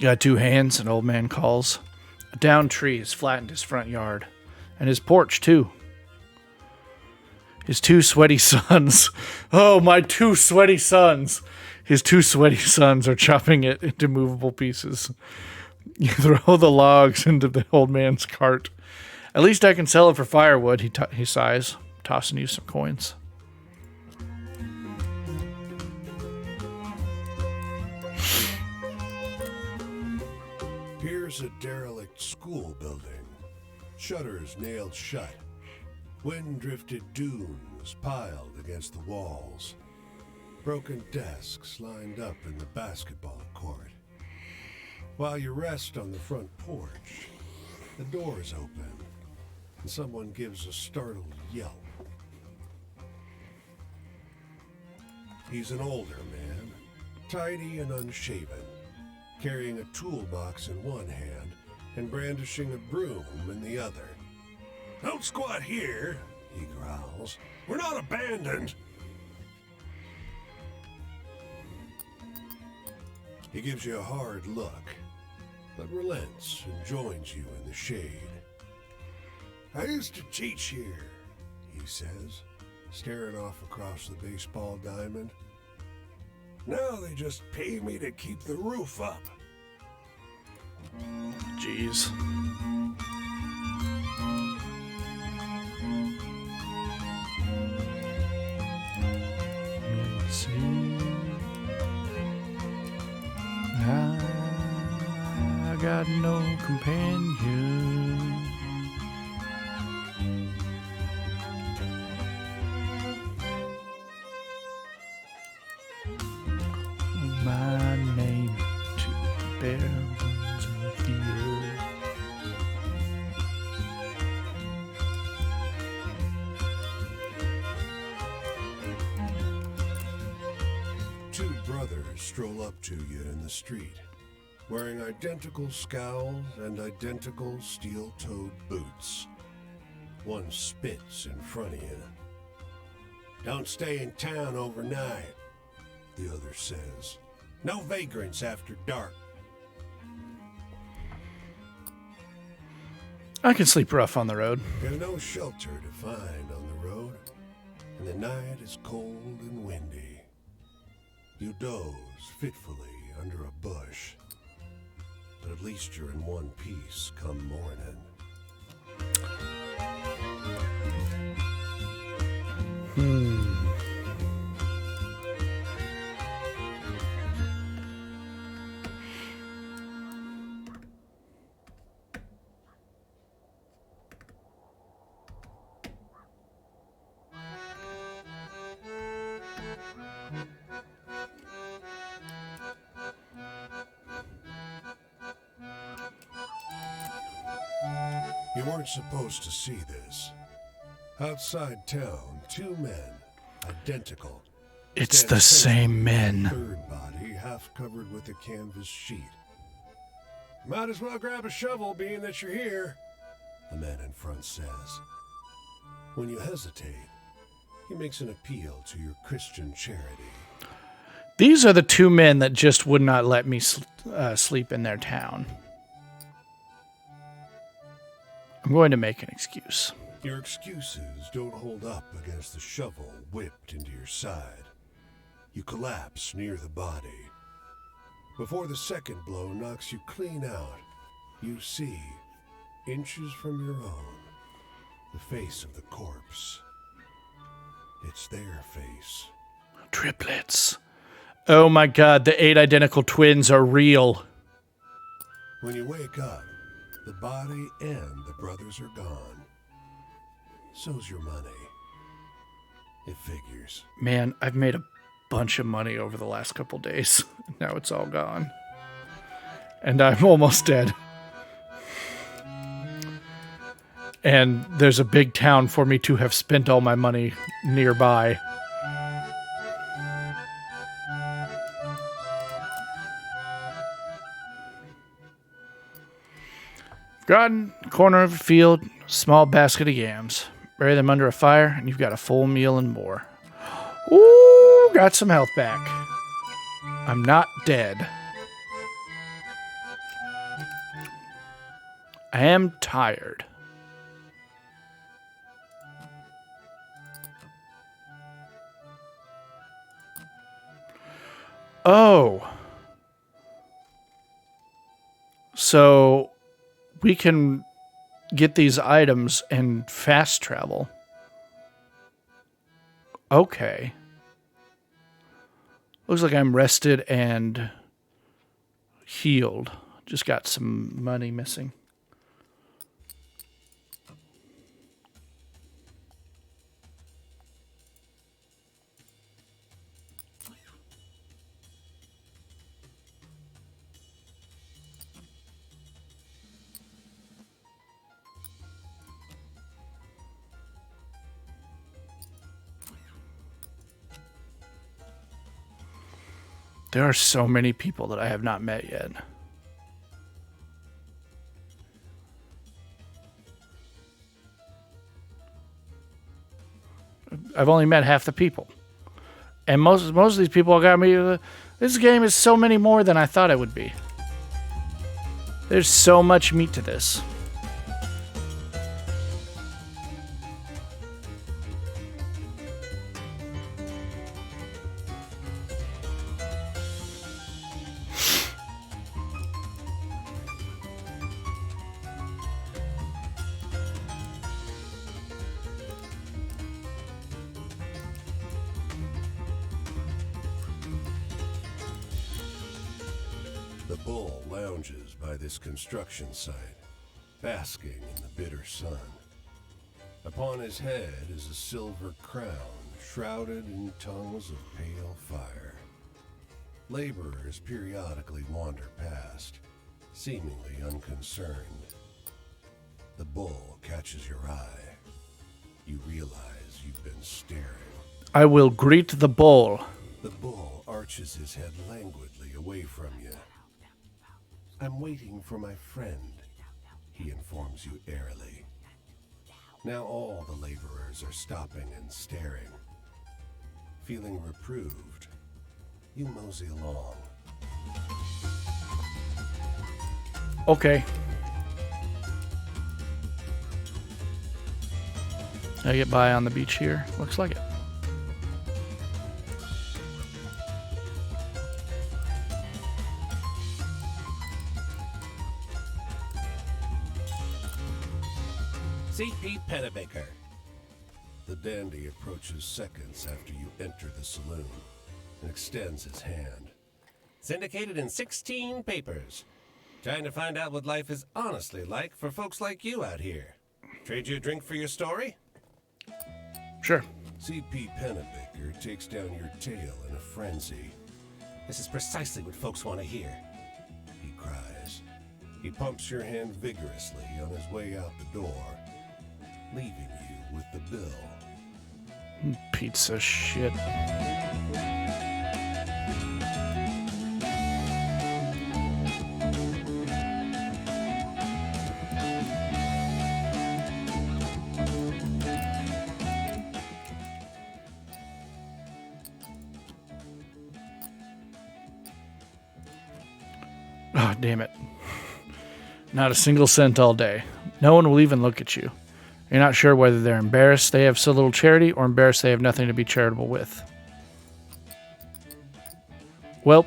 Got two hands, an old man calls. A downed tree has flattened his front yard, and his porch, too. His two sweaty sons. Oh, my two sweaty sons. His two sweaty sons are chopping it into movable pieces. You throw the logs into the old man's cart. "At least I can sell it for firewood," he sighs, tossing you some coins.
Here's a derelict school building. Shutters nailed shut. Wind-drifted dunes piled against the walls. Broken desks lined up in the basketball court. While you rest on the front porch, the doors open, and someone gives a startled yelp. He's an older man, tidy and unshaven, carrying a toolbox in one hand and brandishing a broom in the other. "Don't squat here," he growls. "We're not abandoned." He gives you a hard look, but relents and joins you in the shade. "I used to teach here," he says, staring off across the baseball diamond. "Now they just pay me to keep the roof up."
Jeez. Let's see. I got no companion. bare bones and fear.
Two brothers stroll up to you in the street, wearing identical scowls and identical steel-toed boots. One spits in front of you. "Don't stay in town overnight," the other says. "No vagrants after dark."
I can sleep rough on the road.
There's no shelter to find on the road, and the night is cold and windy. You doze fitfully under a bush, but at least you're in one piece come morning. You weren't supposed to see this. Outside town, two men, identical.
It's
stand
the
facing
same men.
a third body, half covered with a canvas sheet. "Might as well grab a shovel, being that you're here," the man in front says. When you hesitate, he makes an appeal to your Christian charity.
These are the two men that just would not let me sleep in their town. I'm going to make an excuse.
Your excuses don't hold up against the shovel whipped into your side. You collapse near the body. Before the second blow knocks you clean out, you see, inches from your own, the face of the corpse. It's their face.
Triplets. Oh my god, the 8 identical twins are real.
When you wake up, the body and the brothers are gone. So's your money. It figures.
Man, I've made a bunch of money over the last couple days. Now it's all gone. And I'm almost dead. And there's a big town for me to have spent all my money nearby. Garden, corner of a field, small basket of yams. Bury them under a fire, and you've got a full meal and more. Ooh, got some health back. I'm not dead. I am tired. Oh. So we can get these items and fast travel. Okay. Looks like I'm rested and healed. Just got some money missing. There are so many people that I have not met yet. I've only met half the people. And most of these people got me. This game is so many more than I thought it would be. There's so much meat to this.
The bull lounges by this construction site, basking in the bitter sun. Upon his head is a silver crown, shrouded in tongues of pale fire. Laborers periodically wander past, seemingly unconcerned. The bull catches your eye. You realize you've been staring.
I will greet the bull.
The bull arches his head languidly away from you. I'm waiting for my friend, he informs you airily. Now all the laborers are stopping and staring. Feeling reproved, you mosey along.
Okay. I get by on the beach here. Looks like it.
C.P. Pennebaker.
The dandy approaches seconds after you enter the saloon and extends his hand.
Syndicated in 16 papers. Trying to find out what life is honestly like for folks like you out here. Trade you a drink for your story?
Sure.
C.P. Pennebaker takes down your tail in a frenzy.
This is precisely what folks want to hear.
He cries. He pumps your hand vigorously on his way out the door, leaving you with the bill.
Pizza shit. Oh, damn it. Not a single cent all day. No one will even look at you. You're not sure whether they're embarrassed they have so little charity or embarrassed they have nothing to be charitable with. Well,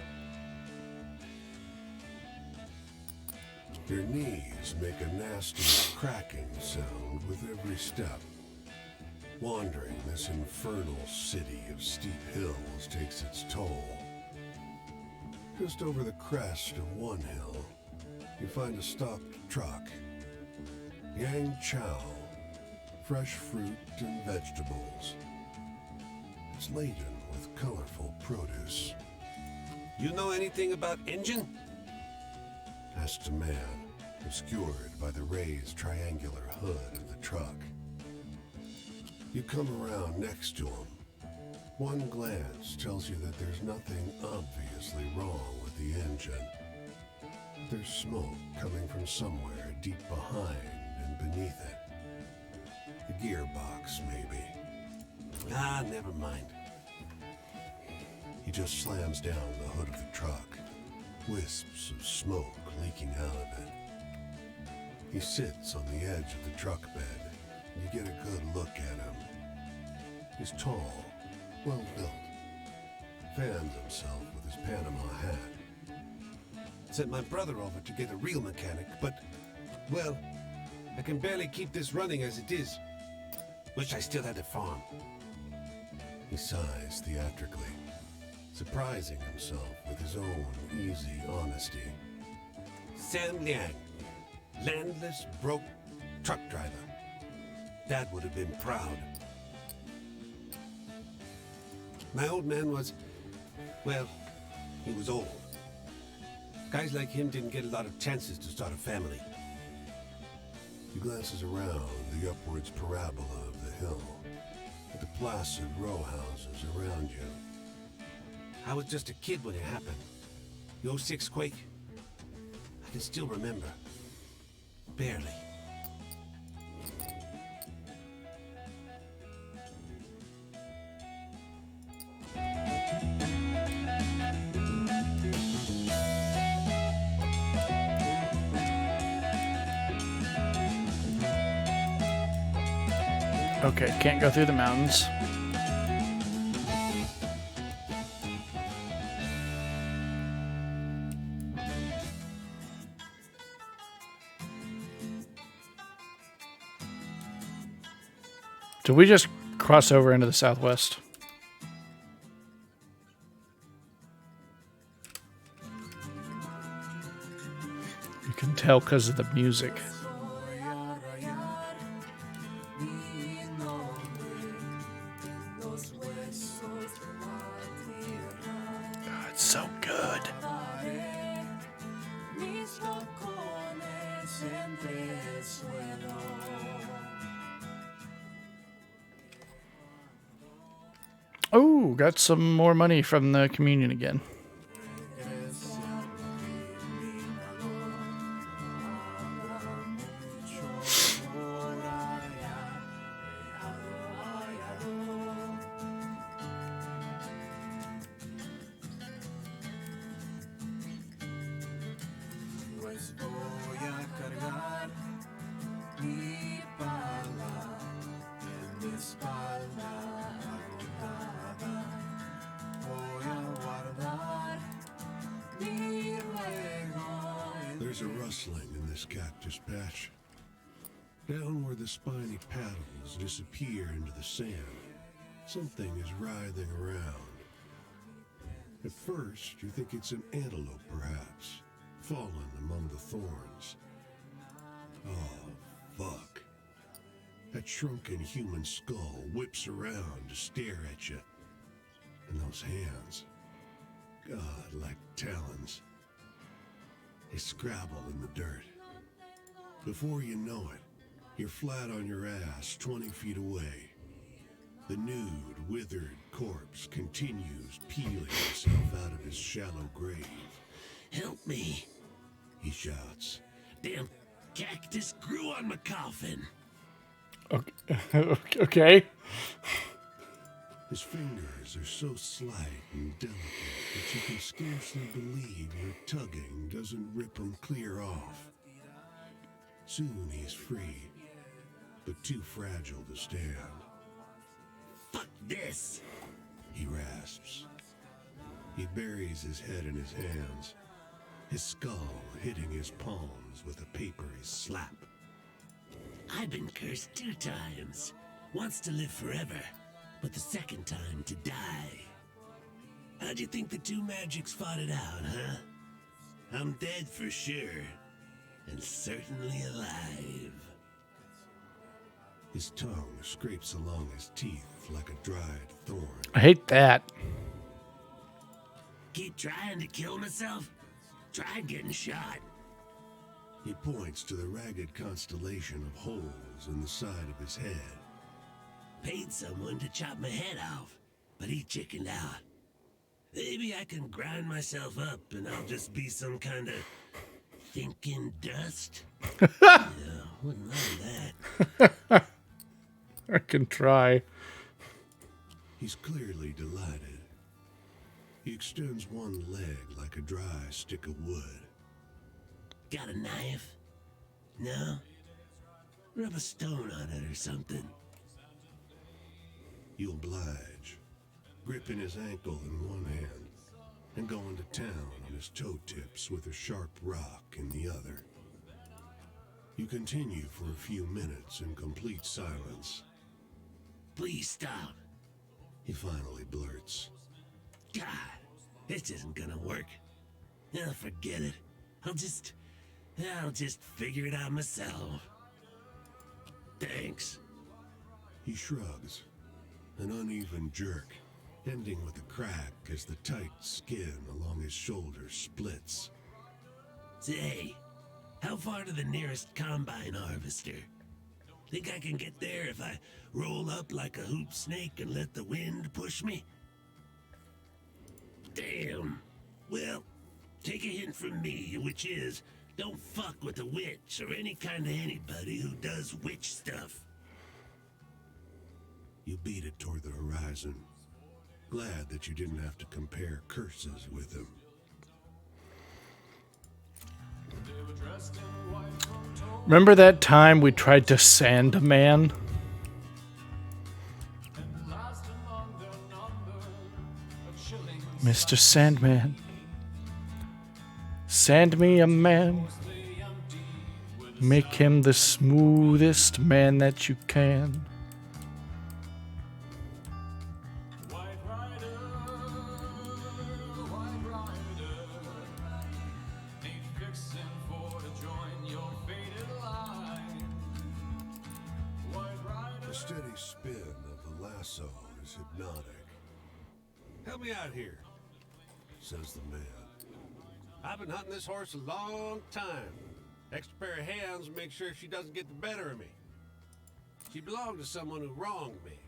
Your knees make a nasty cracking sound with every step. Wandering this infernal city of steep hills takes its toll. Just over the crest of one hill, you find a stocked truck. Yang Chow, fresh fruit and vegetables. It's laden with colorful produce.
You know anything about engine?
Asks a man, obscured by the raised triangular hood of the truck. You come around next to him. One glance tells you that there's nothing obviously wrong with the engine. There's smoke coming from somewhere deep behind and beneath it. The gearbox, maybe.
Ah, never mind.
He just slams down the hood of the truck, wisps of smoke leaking out of it. He sits on the edge of the truck bed, and you get a good look at him. He's tall, well-built, fans himself with his Panama hat.
Sent my brother over to get a real mechanic, but, well, I can barely keep this running as it is. Wish I still had a farm.
He sighs theatrically, surprising himself with his own easy honesty.
Sam Liang, landless, broke truck driver. Dad would have been proud. My old man was, well, he was old. Guys like him didn't get a lot of chances to start a family.
He glances around the upwards parabola of the hill, at the placid row houses around you.
I was just a kid when it happened. The '06 quake. I can still remember. Barely.
okay, can't go through the mountains. Did we just cross over into the southwest? You can tell because of the music. Oh, it's so good. Ooh, got some more money from the communion again.
There's a rustling in this cactus patch. Down where the spiny paddles disappear into the sand, something is writhing around. At first, you think it's an antelope, perhaps, fallen among the thorns. Oh, fuck. That shrunken human skull whips around to stare at you. And those hands, God, like talons. They scrabble in the dirt. Before you know it, you're flat on your ass 20 feet away. The nude, withered corpse continues peeling himself out of his shallow grave.
Help me.
He shouts.
Damn cactus grew on my coffin.
Okay.
His fingers are so slight and delicate that you can scarcely believe your tugging doesn't rip him clear off. Soon he's free, but too fragile to stand.
Fuck this.
He rasps. He buries his head in his hands, his skull hitting his palms with a papery slap.
I've been cursed 2 times. Once to live forever, but the second time to die. How'd you think the 2 magics fought it out, huh? I'm dead for sure, and certainly alive.
His tongue scrapes along his teeth like a dried thorn.
I hate that.
Keep trying to kill myself? Try getting shot.
He points to the ragged constellation of holes in the side of his head.
Paid someone to chop my head off, but he chickened out. Maybe I can grind myself up and I'll just be some kind of thinking dust. Yeah, wouldn't mind that.
I can try.
He's clearly delighted. He extends one leg like a dry stick of wood.
Got a knife? No? Rub a stone on it or something.
You oblige, gripping his ankle in one hand and going to town on his toe tips with a sharp rock in the other. You continue for a few minutes in complete silence.
Please stop.
He finally blurts.
God, this isn't gonna work. Yeah, forget it. I'll just figure it out myself. Thanks.
He shrugs, an uneven jerk, ending with a crack as the tight skin along his shoulder splits.
Say, how far to the nearest combine harvester? Think I can get there if I roll up like a hoop snake and let the wind push me? Damn. Well, take a hint from me, which is, don't fuck with a witch or any kind of anybody who does witch stuff.
You beat it toward the horizon, glad that you didn't have to compare curses with him.
Remember that time we tried to sand a man? Mr. Sandman, sand me a man. Make him the smoothest man that you can.
The steady spin of the lasso is hypnotic.
Help me out here.
Says the man.
I've been hunting this horse a long time. Extra pair of hands to make sure she doesn't get the better of me. She belonged to someone who wronged me.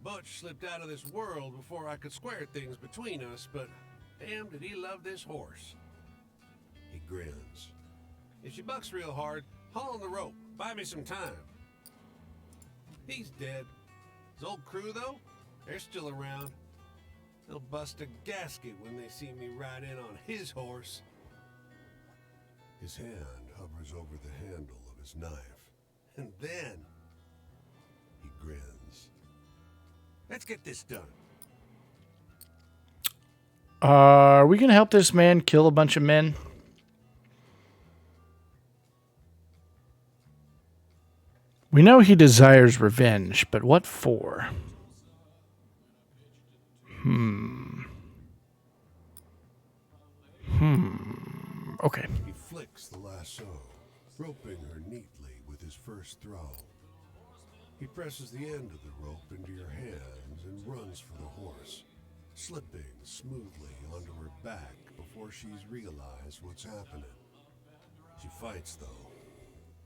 Butch slipped out of this world before I could square things between us, but damn did he love this horse.
He grins.
If she bucks real hard, haul on the rope. Buy me some time. He's dead. His old crew, though, they're still around. They'll bust a gasket when they see me ride in on his horse.
His hand hovers over the handle of his knife.
And then,
He grins.
let's get this done.
Are we going to help this man kill a bunch of men? We know he desires revenge, but what for? Okay.
He flicks the lasso, roping her neatly with his first throw. He presses the end of the rope into your hands and runs for the horse, slipping smoothly onto her back before she's realized what's happening. She fights, though,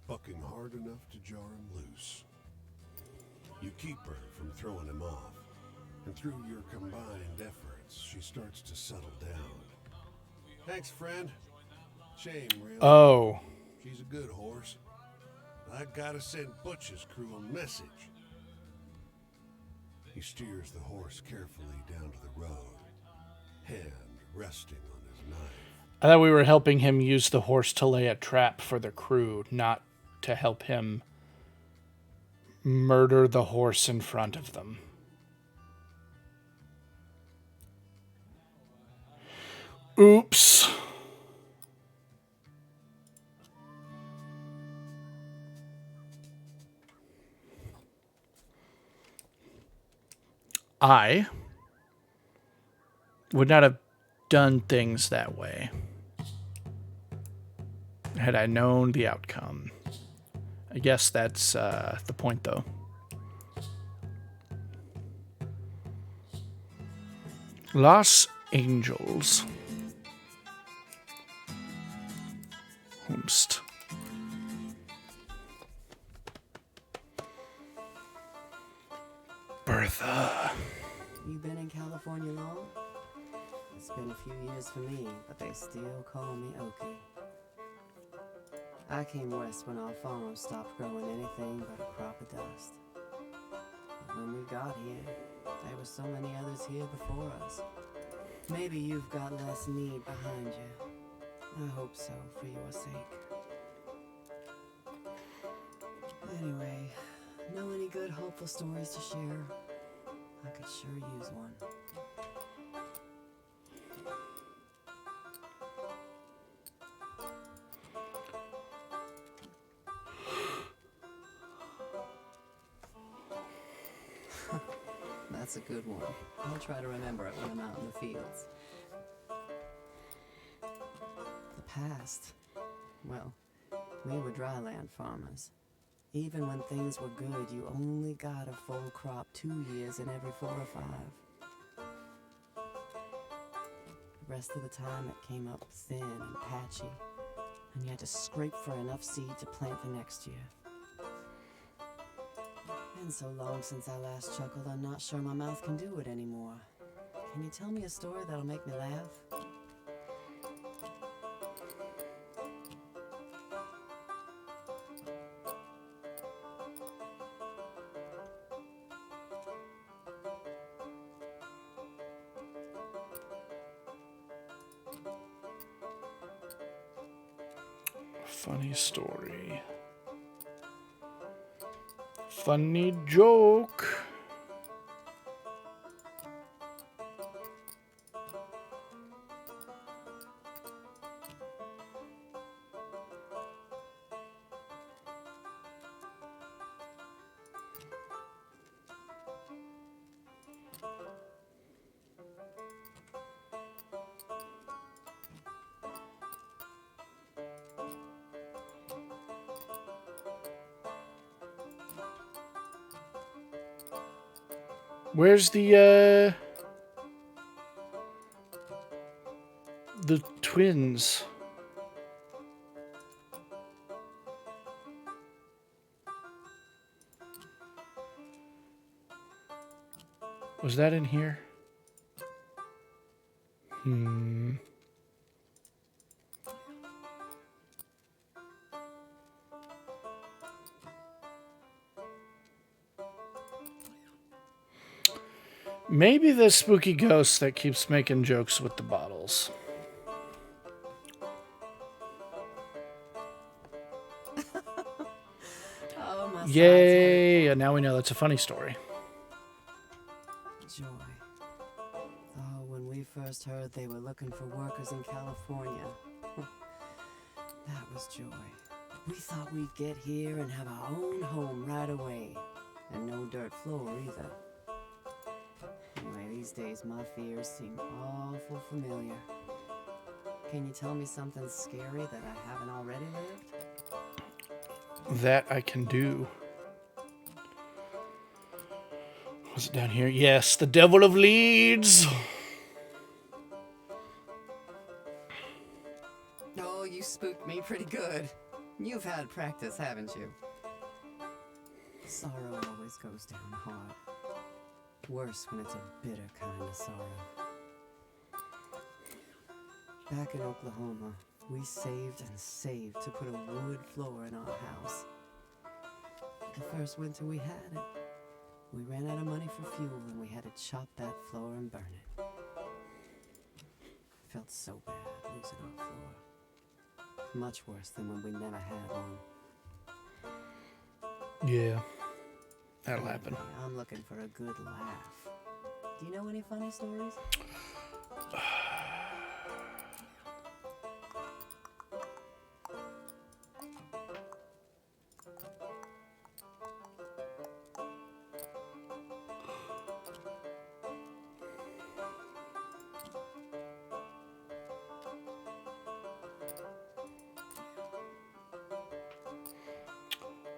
bucking hard enough to jar him loose. You keep her from throwing him off, and through your combined efforts, she starts to settle down.
Thanks, friend.
Shame, really.
Oh.
She's a good horse. I gotta send Butch's crew a message. He steers the horse carefully down to the road, hand resting on his knife.
I thought we were helping him use the horse to lay a trap for the crew, not to help him murder the horse in front of them. Oops. I would not have done things that way had I known the outcome. I guess that's the point, though. Los Angeles. Homest. Bertha.
You been in California long? It's been a few years for me, but they still call me Okie. I came west when our farm stopped growing anything but a crop of dust. But when we got here, there were so many others here before us. Maybe you've got less need behind you. I hope so, for your sake. Anyway, know any good hopeful stories to share? I could sure use one. That's a good one. I'll try to remember it when I'm out in the fields. The past. Well, we were dryland farmers. Even when things were good, you only got a full crop 2 years in every 4 or 5. The rest of the time it came up thin and patchy, and you had to scrape for enough seed to plant the next year. Been so long since I last chuckled, I'm not sure my mouth can do it anymore. Can you tell me a story that'll make me laugh?
Funny story. Funny joke. Where's the twins? Was that in here? Maybe the spooky ghost that keeps making jokes with the bottles.
Oh, my
Yay! And now we know that's a funny story.
Joy. Oh, when we first heard they were looking for workers in California. That was joy. We thought we'd get here and have our own home right away. And no dirt floor either. Anyway, these days my fears seem awful familiar. Can you tell me something scary that I haven't already lived?
That I can do. Was it down here? Yes, the Devil of Leeds.
Oh, you spooked me pretty good. You've had practice, haven't you? Sorrow always goes down hard. Worse when it's a bitter kind of sorrow. Back in Oklahoma, we saved and saved to put a wood floor in our house. The first winter we had it, we ran out of money for fuel and we had to chop that floor and burn it. Felt so bad losing our floor. Much worse than when we never had one.
Yeah, that'll happen.
I'm looking for a good laugh. Do you know any funny stories?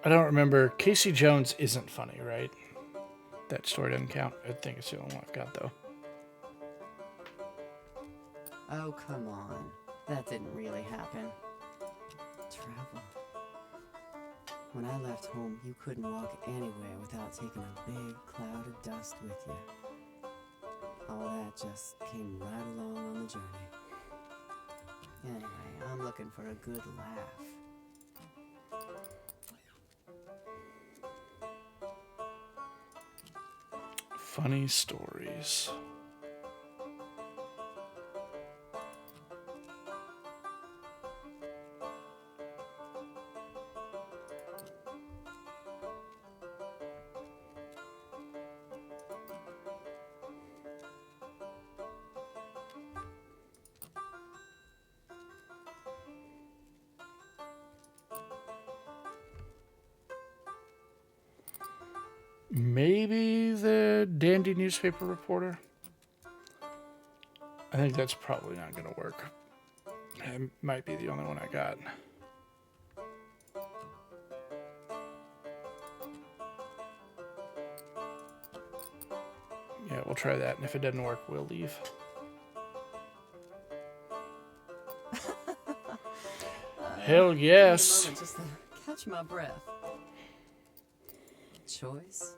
I don't remember. Casey Jones isn't funny, right? That story doesn't count. I think it's the only one I've got, though.
Oh, come on. That didn't really happen. Travel. When I left home, you couldn't walk anywhere without taking a big cloud of dust with you. All that just came right along on the journey. Anyway, I'm looking for a good laugh.
Funny stories. Maybe the Dandy newspaper reporter. I think that's probably not going to work. It might be the only one I got. Yeah, we'll try that. And if it doesn't work, we'll leave. Hell yes.
Give me a moment just to catch my breath. Choice?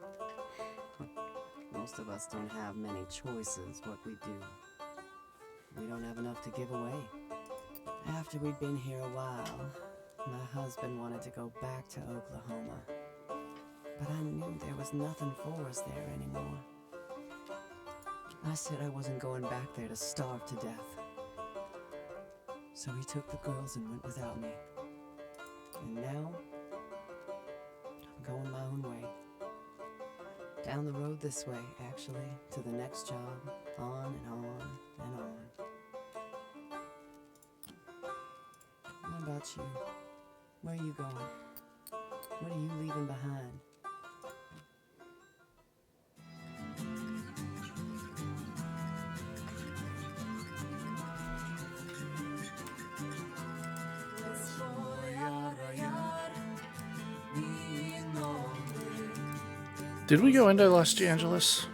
Most of us don't have many choices what we do. We don't have enough to give away. After we'd been here a while, my husband wanted to go back to Oklahoma. But I knew there was nothing for us there anymore. I said I wasn't going back there to starve to death. So he took the girls and went without me. And now, I'm going my own way. Down the road this way, actually, to the next job, on and on and on. What about you? Where are you going? What are you leaving behind?
Did we go into Los Angeles?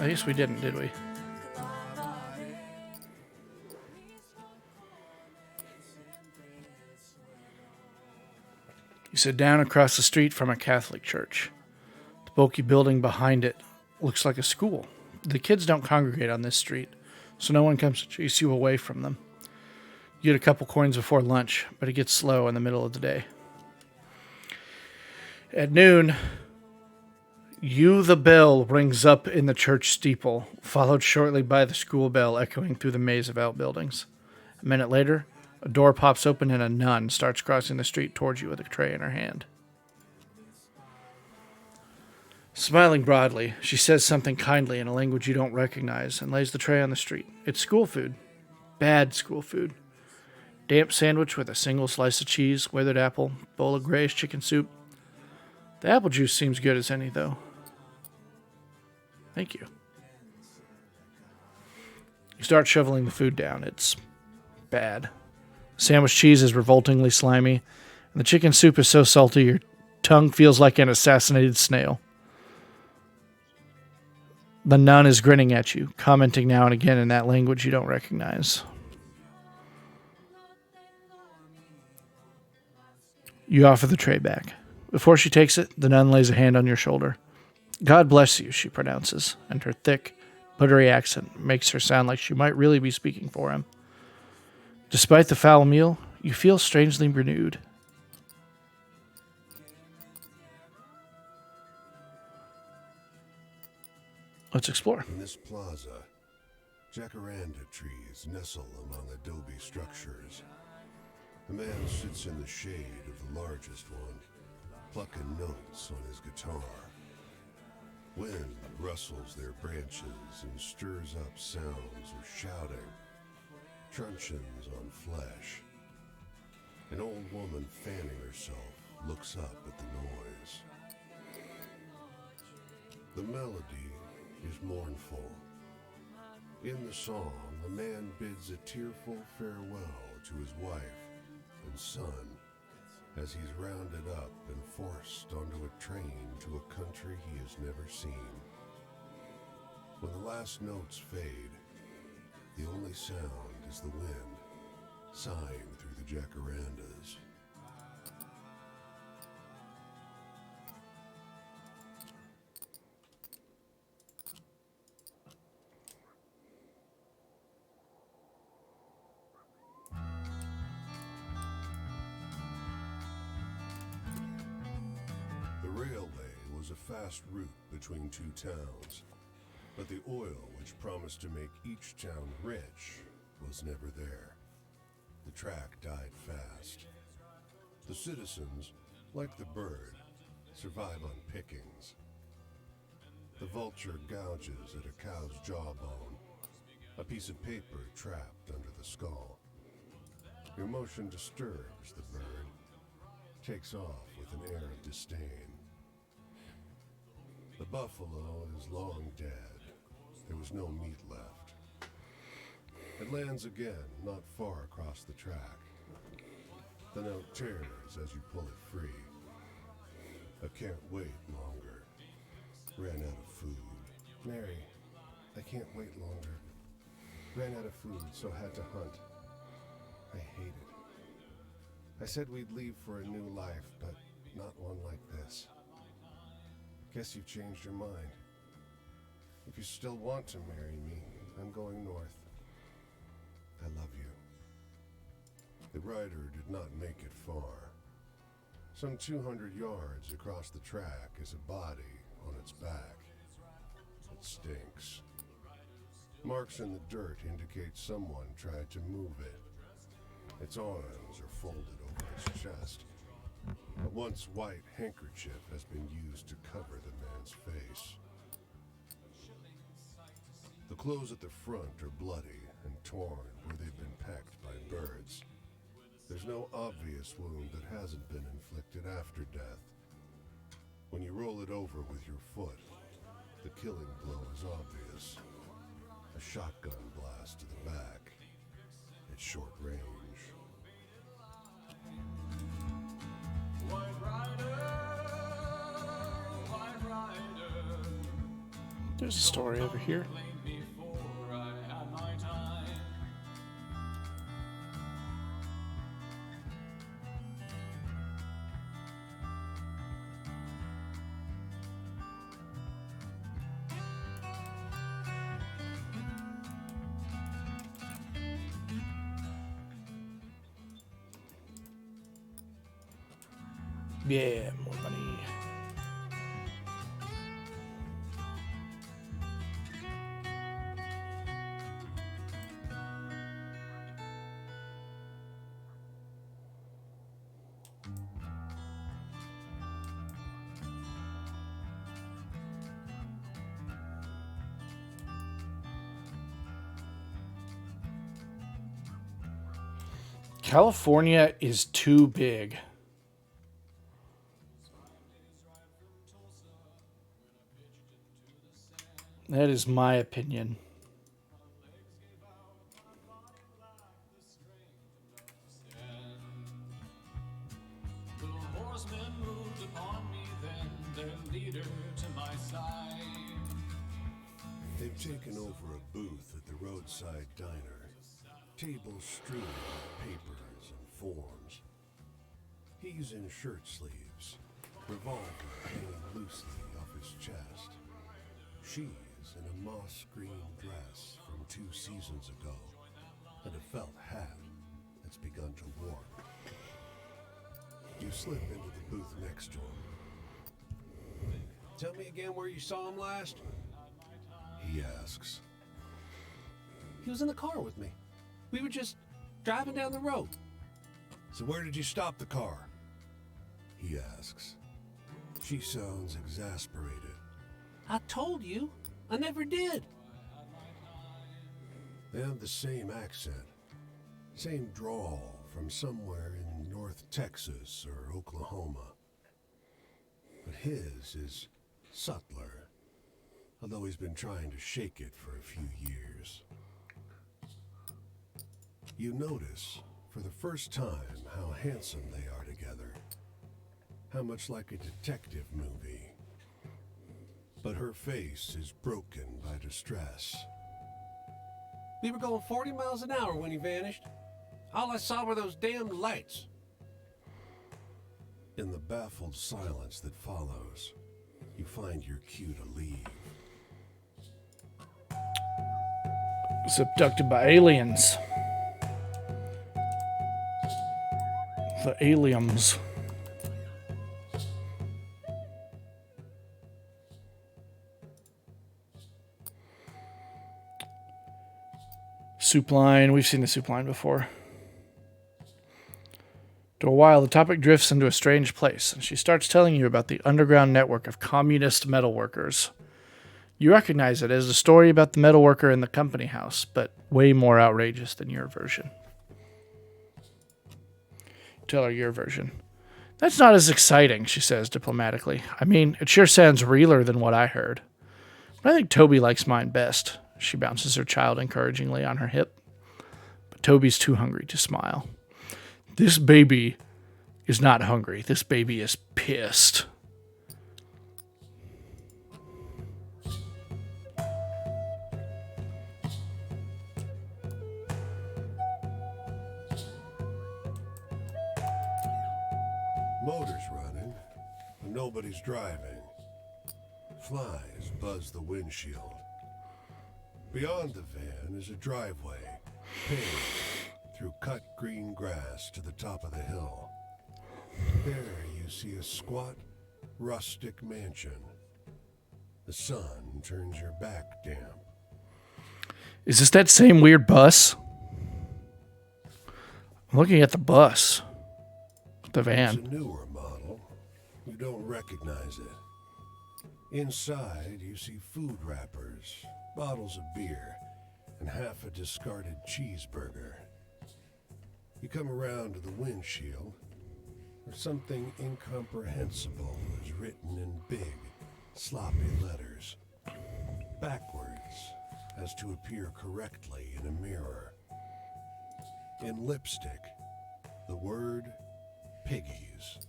I guess we didn't, did we? You said down across the street from a Catholic church. The bulky building behind it looks like a school. The kids don't congregate on this street, so no one comes to chase you away from them. You get a couple coins before lunch, but it gets slow in the middle of the day. At noon, the bell rings up in the church steeple, followed shortly by the school bell echoing through the maze of outbuildings. A minute later, a door pops open and a nun starts crossing the street towards you with a tray in her hand. Smiling broadly, she says something kindly in a language you don't recognize and lays the tray on the street. It's school food. Bad school food. Damp sandwich with a single slice of cheese, withered apple, bowl of grayish chicken soup. The apple juice seems good as any, though. Thank you. You start shoveling the food down. It's bad. Sandwich cheese is revoltingly slimy, and the chicken soup is so salty your tongue feels like an assassinated snail. The nun is grinning at you, commenting now and again in that language you don't recognize. You offer the tray back. Before she takes it, the nun lays a hand on your shoulder. God bless you, she pronounces, and her thick, buttery accent makes her sound like she might really be speaking for him. Despite the foul meal, you feel strangely renewed. Let's explore.
In this plaza, jacaranda trees nestle among adobe structures. A man sits in the shade of the largest one, plucking notes on his guitar. Wind rustles their branches and stirs up sounds of shouting, truncheons on flesh. An old woman fanning herself looks up at the noise. The melody is mournful. In the song, a man bids a tearful farewell to his wife and son as he's rounded up and forced onto a train to a country he has never seen. When the last notes fade, the only sound is the wind sighing through the jacarandas. The railway was a fast route between two towns, but the oil which promised to make each town rich was never there. The track died fast. The citizens, like the bird, survive on pickings. The vulture gouges at a cow's jawbone, a piece of paper trapped under the skull. Your motion disturbs the bird, takes off with an air of disdain. The buffalo is long dead. There was no meat left. It lands again, not far across the track. The note tears as you pull it free. I can't wait longer. Ran out of food. Mary, I can't wait longer. Ran out of food, so had to hunt. I hate it. I said we'd leave for a new life, but not one like this. Guess you've changed your mind. If you still want to marry me, I'm going north. I love you. The rider did not make it far. Some 200 yards across the track is a body on its back. It stinks. Marks in the dirt indicate someone tried to move it. Its arms are folded over its chest. A once white handkerchief has been used to cover the man's face. The clothes at the front are bloody and torn where they've been pecked by birds. There's no obvious wound that hasn't been inflicted after death. When you roll it over with your foot, the killing blow is obvious. A shotgun blast to the back. It's short range.
There's a story over here. Yeah, more money. California is too big. That is my opinion.
They've taken over a booth at the roadside diner. Tables strewn with papers and forms. He's in shirt sleeves, revolver hanging loosely off his chest. She's in a moss green dress from 2 seasons ago, and a felt hat that's begun to warp. You slip into the booth next to him.
Tell me again where you saw him last?
He asks.
He was in the car with me. We were just driving down the road.
So where did you stop the car? He asks. She sounds exasperated.
I told you. I never did.
They have the same accent, same drawl from somewhere in North Texas or Oklahoma. But his is subtler, although he's been trying to shake it for a few years. You notice, for the first time, how handsome they are together. How much like a detective movie. But her face is broken by distress.
We were going 40 miles an hour when he vanished. All I saw were those damned lights.
In the baffled silence that follows, you find your cue to leave.
Was abducted by aliens. The aliens. Soup line. We've seen the soup line before. After a while, the topic drifts into a strange place, and she starts telling you about the underground network of communist metalworkers. You recognize it as a story about the metalworker in the company house, but way more outrageous than your version. Tell her your version. That's not as exciting, she says diplomatically. I mean, it sure sounds realer than what I heard. But I think Toby likes mine best. She bounces her child encouragingly on her hip. But Toby's too hungry to smile. This baby is not hungry. This baby is pissed.
Motor's running, but nobody's driving. Flies buzz the windshield. Beyond the van is a driveway, paved through cut green grass to the top of the hill. There you see a squat, rustic mansion. The sun turns your back damp.
Is this that same weird bus? I'm looking at the bus. The van.
It's a newer model. You don't recognize it. Inside, you see food wrappers, bottles of beer, and half a discarded cheeseburger. You come around to the windshield, where something incomprehensible is written in big, sloppy letters, backwards, as to appear correctly in a mirror. In lipstick, the word piggies.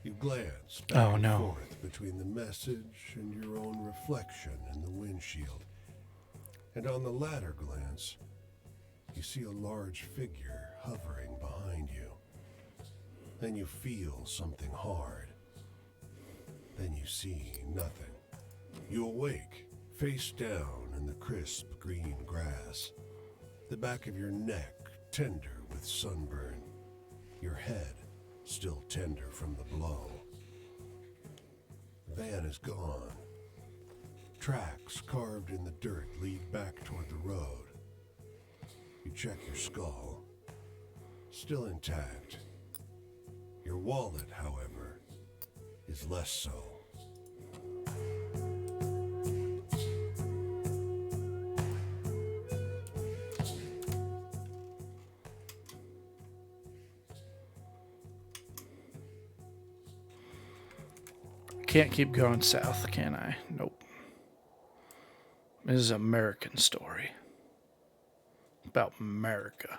You glance back and forth between the message and your own reflection in the windshield. And on the latter glance, you see a large figure hovering behind you. Then you feel something hard. Then you see nothing. You awake, face down in the crisp green grass. The back of your neck tender with sunburn. Your head still tender from the blow. The van is gone. Tracks carved in the dirt lead back toward the road. You check your skull. Still intact. Your wallet, however, is less so.
Can't keep going south, can I? Nope. This is an American story. About America.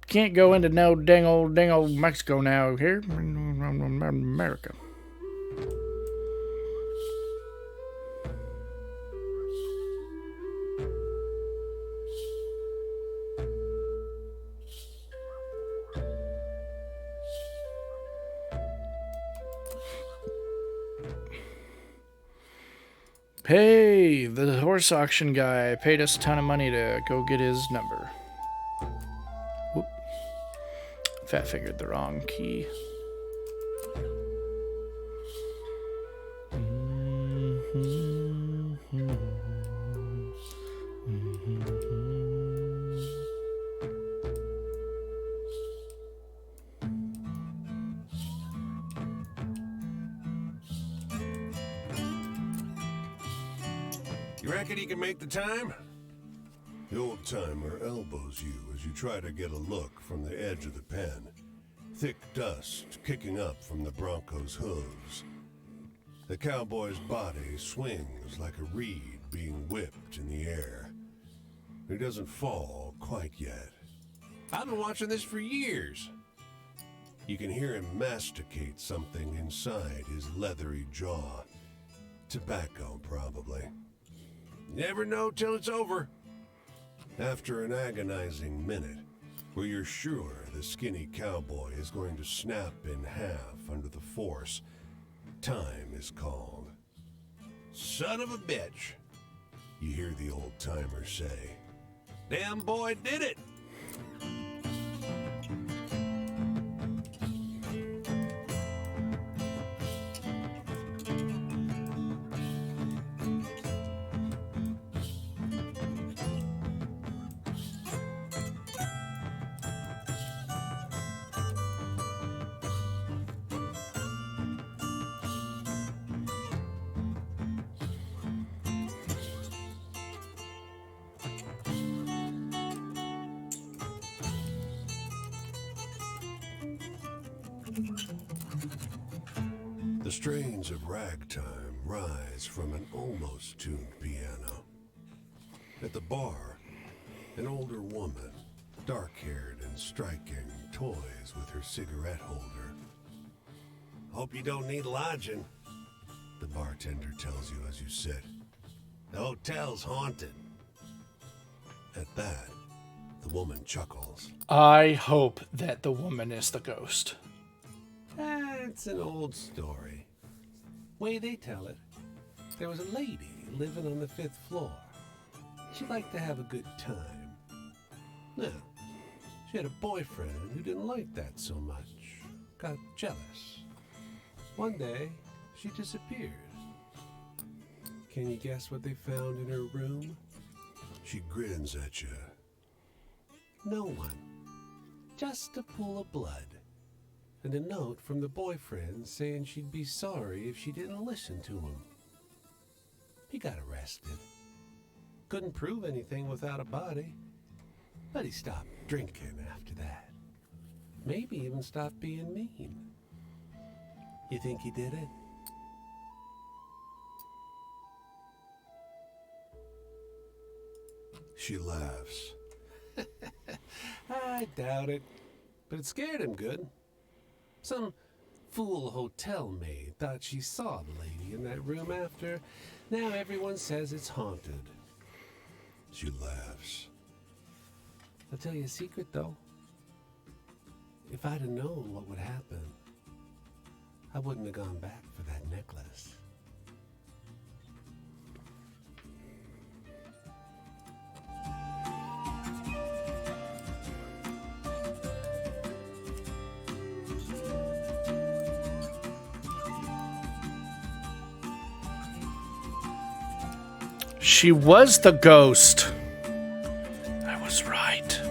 Can't go into no dang old Mexico now here. America. Hey, the horse auction guy paid us a ton of money to go get his number. Whoop. Fat fingered the wrong key.
You reckon he can make the time? The old-timer elbows you as you try to get a look from the edge of the pen. Thick dust kicking up from the bronco's hooves. The cowboy's body swings like a reed being whipped in the air. He doesn't fall quite yet.
I've been watching this for years.
You can hear him masticate something inside his leathery jaw. Tobacco, probably.
Never know till it's over.
After an agonizing minute, where you're sure the skinny cowboy is going to snap in half under the force, time is called.
Son of a bitch.
You hear the old-timer say.
Damn boy did it.
The strains of ragtime rise from an almost tuned piano. At the bar, an older woman, dark-haired and striking, toys with her cigarette holder.
Hope you don't need lodging.
The bartender tells you as you sit.
The hotel's haunted.
At that, the woman chuckles.
I hope that the woman is the ghost.
It's an old story. Way they tell it, there was a lady living on the 5th floor. She liked to have a good time. Now, she had a boyfriend who didn't like that so much. Got jealous. One day, she disappeared. Can you guess what they found in her room?
She grins at you.
No one. Just a pool of blood. And a note from the boyfriend saying she'd be sorry if she didn't listen to him. He got arrested. Couldn't prove anything without a body. But he stopped drinking after that. Maybe even stopped being mean. You think he did it?
She laughs.
I doubt it. But it scared him good. Some fool hotel maid thought she saw the lady in that room after. Now everyone says it's haunted.
She laughs.
I'll tell you a secret, though. If I'd have known what would happen, I wouldn't have gone back for that necklace.
She was the ghost. I was right.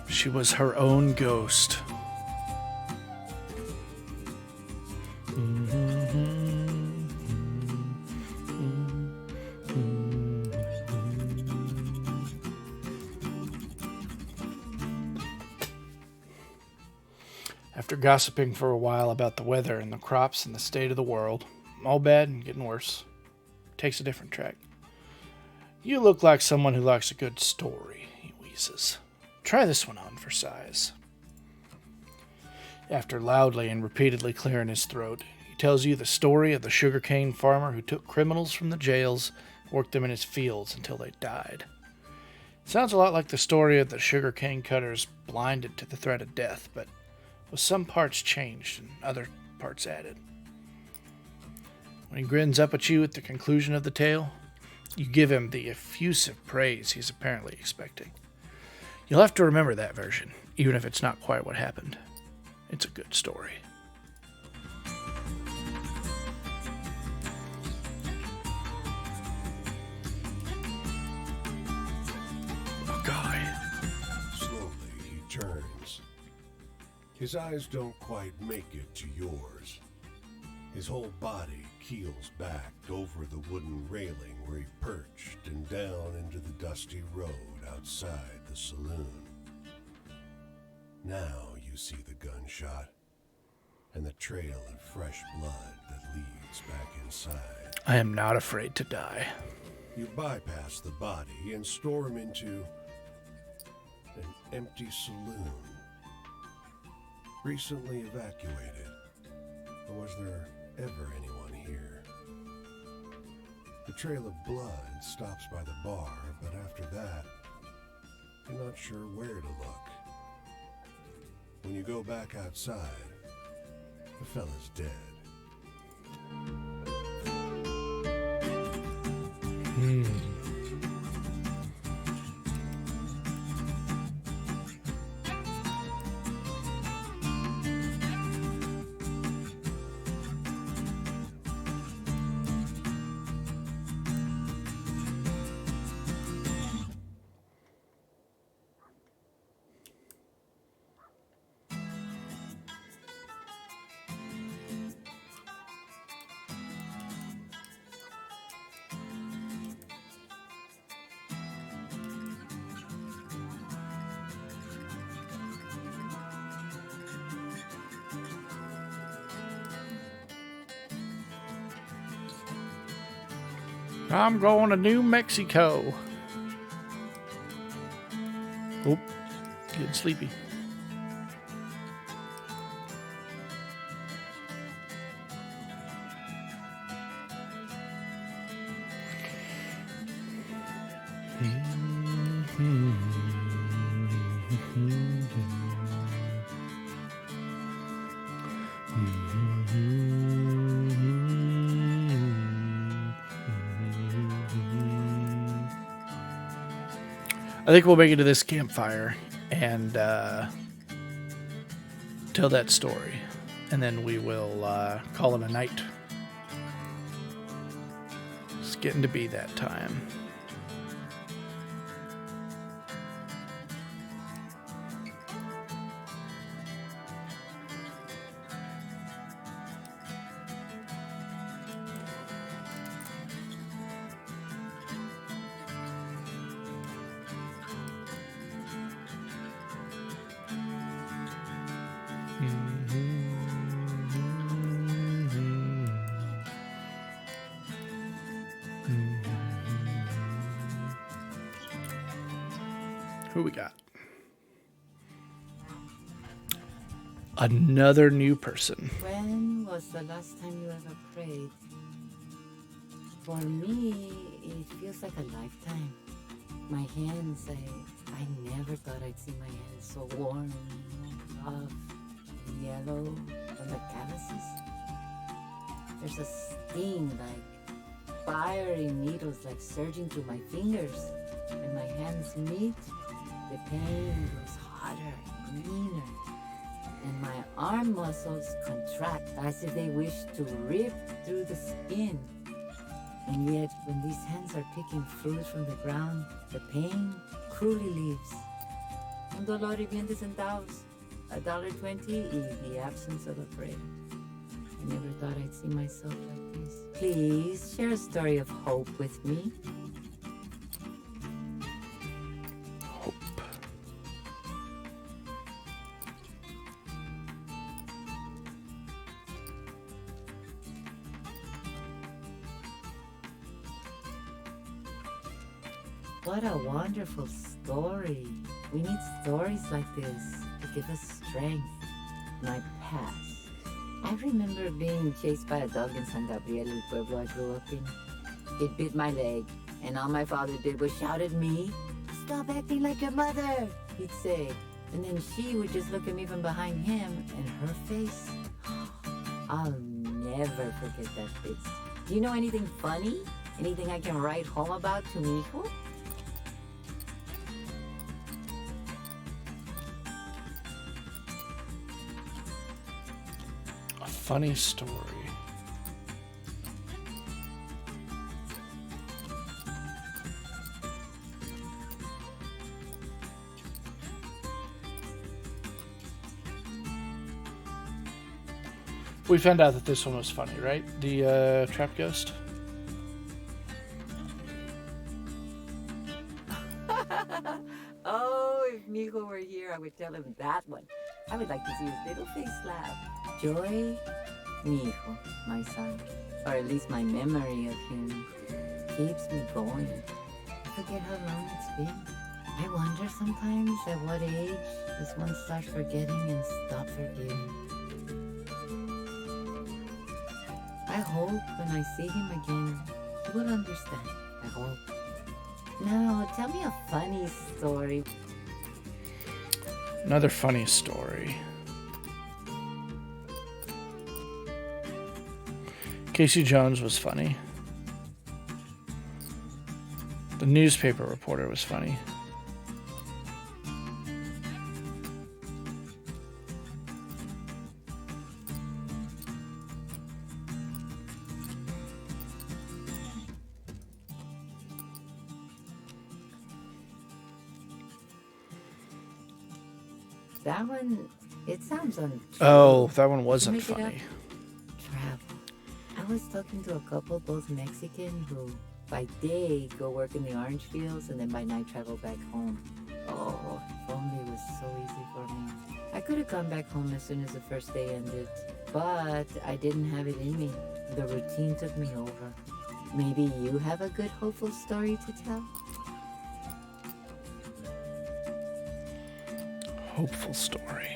She was her own ghost. After gossiping for a while about the weather and the crops and the state of the world, all bad and getting worse, takes a different track. You look like someone who likes a good story, he wheezes. Try this one on for size. After loudly and repeatedly clearing his throat, he tells you the story of the sugarcane farmer who took criminals from the jails, worked them in his fields until they died. It sounds a lot like the story of the sugarcane cutters blinded to the threat of death, but with some parts changed and other parts added. When he grins up at you at the conclusion of the tale, you give him the effusive praise he's apparently expecting. You'll have to remember that version, even if it's not quite what happened. It's a good story. A guy.
Slowly he turns. His eyes don't quite make it to yours. His whole body keels back over the wooden railing where he perched and down into the dusty road outside the saloon. Now you see the gunshot and the trail of fresh blood that leads back inside.
I am not afraid to die.
You bypass the body and storm into an empty saloon. Recently evacuated. Or was there ever anyone here? The trail of blood stops by the bar, but after that, you're not sure where to look. When you go back outside, the fella's dead.
I'm going to New Mexico. Oh, getting sleepy. I think we'll make it to this campfire and tell that story, and then we will call it a night. It's getting to be that time. Who we got? Another new person.
When was the last time you ever prayed? For me, it feels like a lifetime. My hands, I never thought I'd see my hands so warm, rough, and yellow from the calluses. There's a sting like fiery needles like surging through my fingers. When my hands meet, the pain grows hotter and greener.
and my arm muscles contract as if they wish to rip through the skin. And yet, when these hands are picking fruit from the ground, the pain cruelly leaves. Un dolor y 20 centavos, $1.20 y the absence of a prayer. I never thought I'd see myself like this. Please share a story of hope with me.
Hope.
What a wonderful story. We need stories like this to give us strength. My past. I remember being chased by a dog in San Gabriel, el pueblo I grew up in. It bit my leg, and all my father did was shout at me, "Stop acting like your mother," he'd say. And then she would just look at me from behind him, and her face, I'll never forget that face. Do you know anything funny? Anything I can write home about to mi hijo?
Funny story. We found out that this one was funny, right? The trap ghost.
Oh, if Mijo were here, I would tell him that one. I would like to see his little face laugh. Joy, Mijo, my son, or at least my memory of him, keeps me going. I forget how long it's been. I wonder sometimes at what age does one start forgetting and stop forgiving. I hope when I see him again, he will understand. I hope. Now, tell me a funny story.
Another funny story. Casey Jones was funny. The newspaper reporter was funny.
That one, it sounds untrue.
Oh, that one wasn't
Make it up.
funny.
Travel. I was talking to a couple, both Mexican, who by day go work in the orange fields and then by night travel back home. Oh, if only it was so easy for me. I could have gone back home as soon as the first day ended, but I didn't have it in me. The routine took me over. Maybe you have a good, hopeful story to tell?
Hopeful story.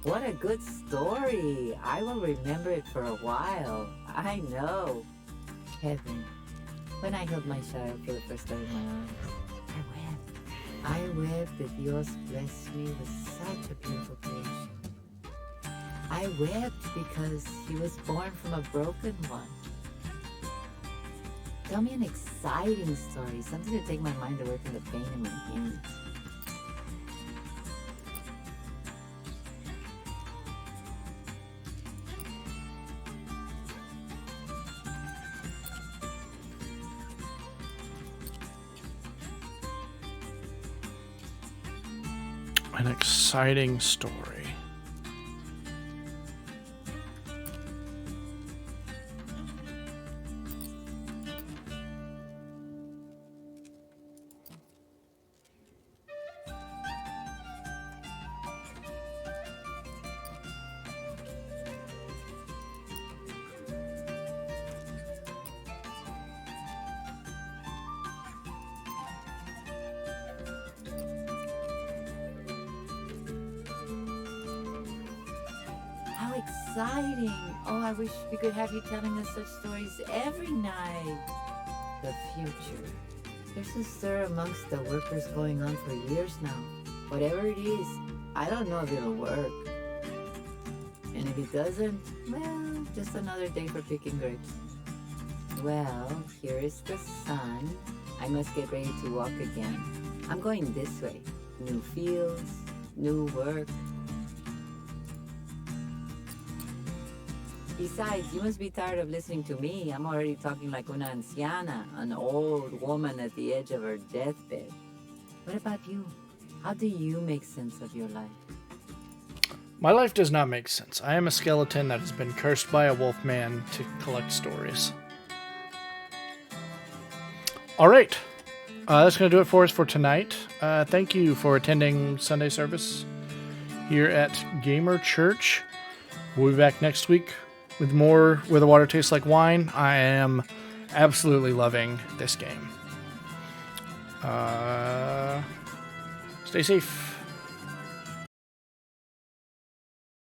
What a good story. I will remember it for a while. I know. Heaven. When I held my child for the first time in my arms, I wept that Dios blessed me with such a beautiful creation. I wept because he was born from a broken one. Tell me an exciting story, something to take my mind away from the pain in my hands.
An exciting story.
exciting. Oh, I wish we could have you telling us such stories every night. The future. There's a stir amongst the workers going on for years now. Whatever it is, I don't know if it'll work. And if it doesn't, well, just another day for picking grapes. Well, here is the sun. I must get ready to walk again. I'm going this way. New fields, new work. Besides, you must be tired of listening to me. I'm already talking like una anciana, an old woman at the edge of her deathbed. What about you? How do you make sense of your life?
My life does not make sense. I am a skeleton that has been cursed by a wolf man to collect stories. All right. That's going to do it for us for tonight. Thank you for attending Sunday service here at Gamer Church. We'll be back next week with more Where the Water Tastes Like Wine. I am absolutely loving this game. Stay safe.